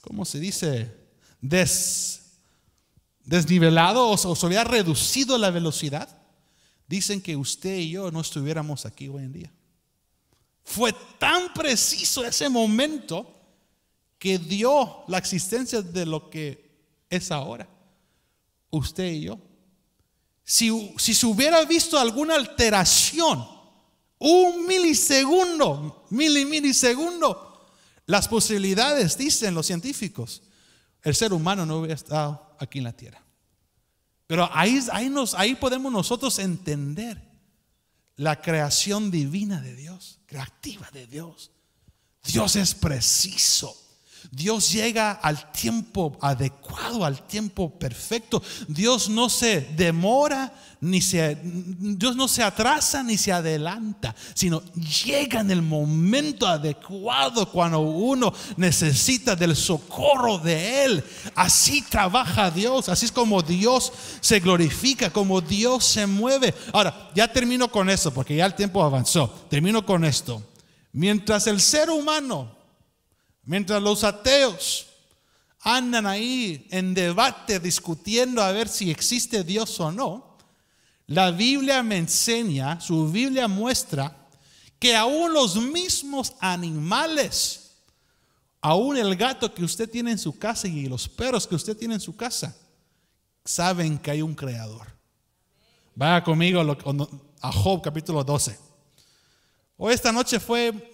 ¿cómo se dice? Desnivelado o se hubiera reducido la velocidad, dicen que usted y yo no estuviéramos aquí hoy en día. Fue tan preciso ese momento que dio la existencia de lo que es ahora. Usted y yo. Si se hubiera visto alguna alteración, un milisegundo, milisegundo, las posibilidades, dicen los científicos, el ser humano no hubiera estado aquí en la tierra. Pero ahí podemos nosotros entender la creación divina de Dios, creativa de Dios. Dios es preciso. Dios llega al tiempo adecuado, al tiempo perfecto. Dios no se demora, Dios no se atrasa ni se adelanta, sino llega en el momento adecuado cuando uno necesita del socorro de Él. Así trabaja Dios, así es como Dios se glorifica, como Dios se mueve. Ahora, ya termino con eso porque ya el tiempo avanzó. Termino con esto. Mientras el ser humano, mientras los ateos andan ahí en debate discutiendo a ver si existe Dios o no, la Biblia me enseña, su Biblia muestra que aún los mismos animales, aún el gato que usted tiene en su casa y los perros que usted tiene en su casa, saben que hay un creador. Vaya conmigo a Job capítulo 12. Hoy esta noche fue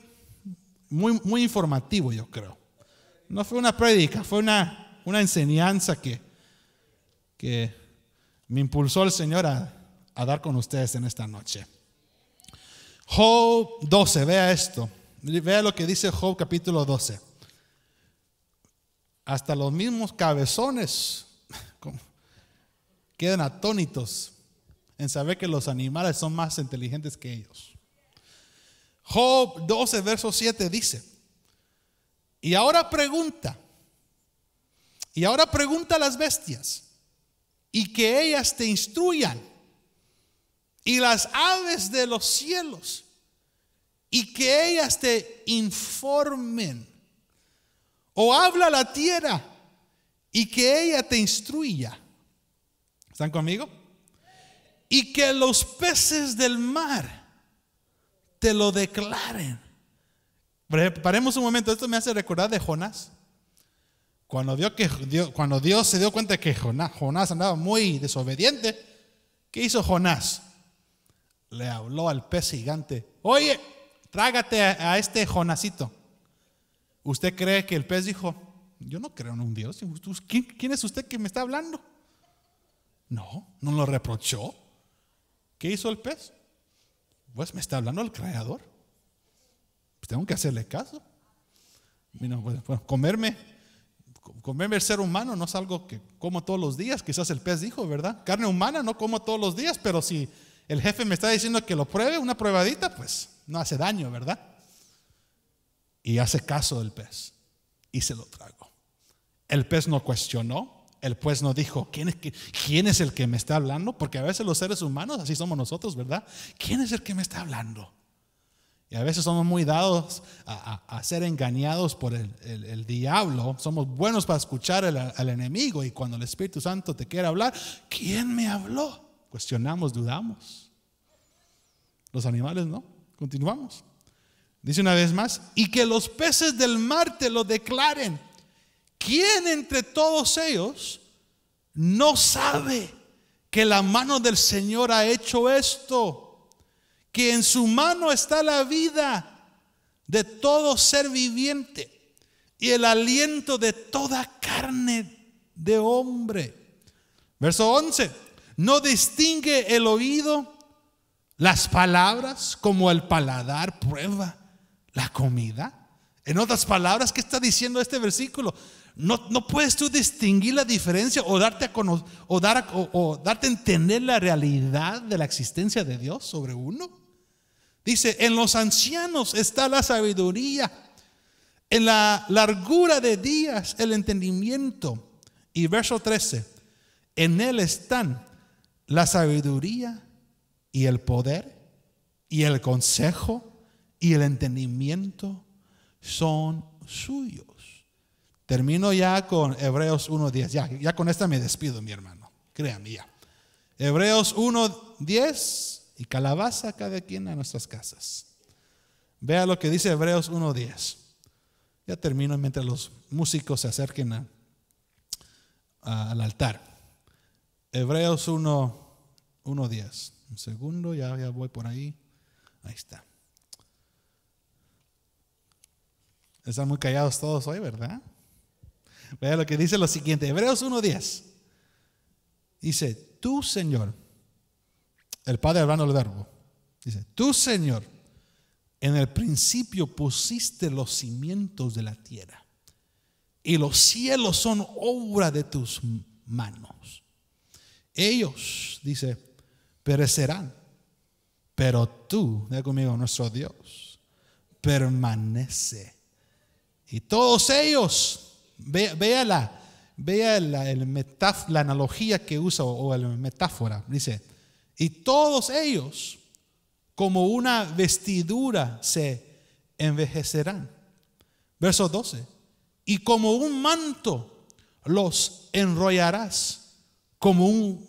muy informativo, yo creo. No fue una prédica, fue una enseñanza que me impulsó el Señor a dar con ustedes en esta noche. Job 12, vea esto. Vea lo que dice Job capítulo 12. Hasta los mismos cabezones quedan atónitos en saber que los animales son más inteligentes que ellos. Job 12, verso 7 dice: y ahora pregunta, Y ahora pregunta a las bestias y que ellas te instruyan, y las aves de los cielos y que ellas te informen. O habla la tierra y que ella te instruya. ¿Están conmigo? Y que los peces del mar te lo declaren. Paremos un momento. Esto me hace recordar de Jonás. Cuando Dios se dio cuenta que Jonás andaba muy desobediente, ¿qué hizo Jonás? Le habló al pez gigante: oye, trágate a este Jonasito. ¿Usted cree que el pez dijo: yo no creo en un Dios? ¿Quién es usted que me está hablando? No lo reprochó. ¿Qué hizo el pez? Pues me está hablando el Creador, pues tengo que hacerle caso. Pues, comerme el ser humano no es algo que como todos los días. Quizás el pez dijo, ¿verdad? Carne humana no como todos los días, pero si el jefe me está diciendo que lo pruebe, una probadita, pues no hace daño, ¿verdad? Y hace caso del pez y se lo tragó. El pez no cuestionó, el pez no dijo: ¿quién es el que me está hablando? Porque a veces los seres humanos, así somos nosotros, ¿verdad? ¿Quién es el que me está hablando? Y a veces somos muy dados a ser engañados por el diablo. Somos buenos para escuchar al enemigo, y cuando el Espíritu Santo te quiere hablar: ¿quién me habló? Cuestionamos, dudamos. Los animales no. Continuamos. Dice una vez más: y que los peces del mar te lo declaren. ¿Quién entre todos ellos no sabe que la mano del Señor ha hecho esto? Que en su mano está la vida de todo ser viviente y el aliento de toda carne de hombre. Verso 11: ¿no distingue el oído las palabras como el paladar prueba la comida? En otras palabras, ¿qué está diciendo este versículo? No puedes tú distinguir la diferencia o darte a entender la realidad de la existencia de Dios sobre uno. Dice: en los ancianos está la sabiduría, en la largura de días el entendimiento. Y verso 13: en él están la sabiduría y el poder y el consejo y el entendimiento son suyos. Termino ya con Hebreos 1:10. Ya con esta me despido, mi hermano. Créame ya. Hebreos 1:10, y calabaza cada quien a nuestras casas. Vea lo que dice Hebreos 1:10. Ya termino mientras los músicos se acerquen al altar. Hebreos 1:10. Un segundo, ya voy por ahí. Ahí está. Están muy callados todos hoy, ¿verdad? Vea lo que dice lo siguiente. Hebreos 1:10. Dice: tú, Señor, el Padre hablando del verbo, dice: tú, Señor, en el principio pusiste los cimientos de la tierra, y los cielos son obra de tus manos. Ellos, dice, perecerán, pero tú, diga conmigo, nuestro Dios, permanece. Y todos ellos, vea la analogía que usa, o la metáfora. Dice: y todos ellos como una vestidura se envejecerán. Verso 12: y como un manto los enrollarás, como una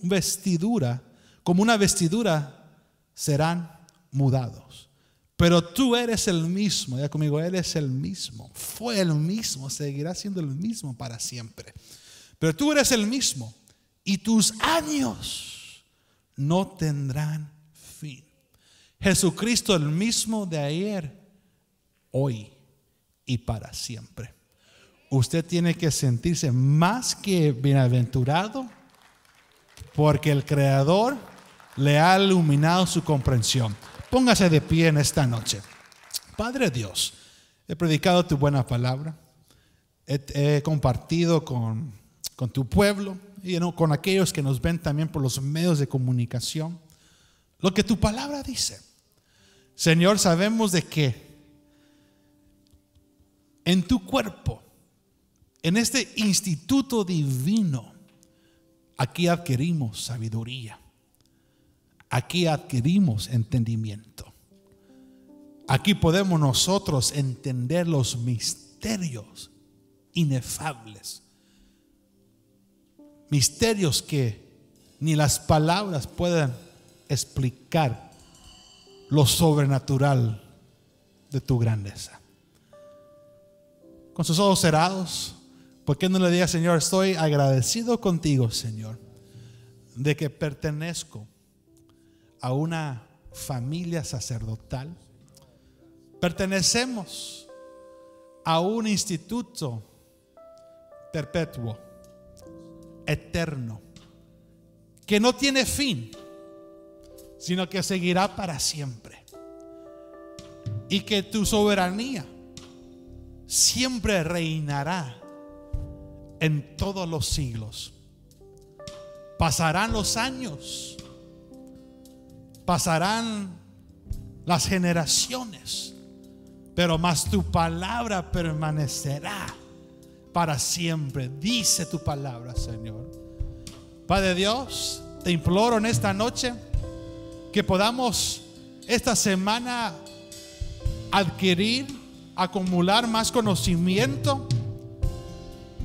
vestidura serán mudados. Pero tú eres el mismo, ya conmigo, Él es el mismo, fue el mismo, seguirá siendo el mismo para siempre. Pero tú eres el mismo, y tus años no tendrán fin. Jesucristo el mismo de ayer, hoy y para siempre. Usted tiene que sentirse más que bienaventurado, porque el Creador le ha iluminado su comprensión. Póngase de pie en esta noche. Padre Dios, he predicado tu buena palabra, he compartido con tu pueblo y con aquellos que nos ven también por los medios de comunicación lo que tu palabra dice. Señor, sabemos de que en tu cuerpo En este instituto divino, aquí adquirimos sabiduría. Aquí adquirimos entendimiento. Aquí podemos nosotros entender los misterios inefables. Misterios que ni las palabras pueden explicar lo sobrenatural de tu grandeza. Con sus ojos cerrados, ¿por qué no le diga, Señor, estoy agradecido contigo, Señor, de que pertenezco a una familia sacerdotal? Pertenecemos a un instituto perpetuo, eterno, que no tiene fin, sino que seguirá para siempre. Y que tu soberanía siempre reinará en todos los siglos. Pasarán los años, pasarán las generaciones, pero más tu palabra permanecerá para siempre. Dice tu palabra, Señor. Padre Dios, te imploro en esta noche que podamos esta semana adquirir, acumular más conocimiento,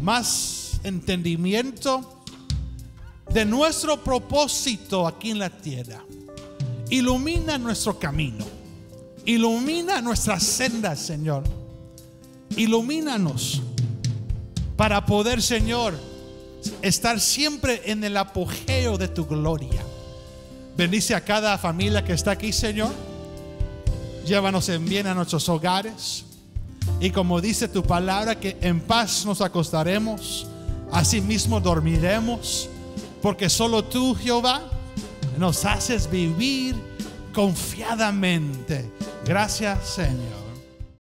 más entendimiento de nuestro propósito aquí en la tierra. Ilumina nuestro camino, ilumina nuestras sendas, Señor. Ilumínanos para poder, Señor, estar siempre en el apogeo de tu gloria. Bendice a cada familia que está aquí, Señor. Llévanos en bien a nuestros hogares. Y como dice tu palabra, que en paz nos acostaremos, así mismo dormiremos, porque solo tú, Jehová, nos haces vivir confiadamente. Gracias, Señor.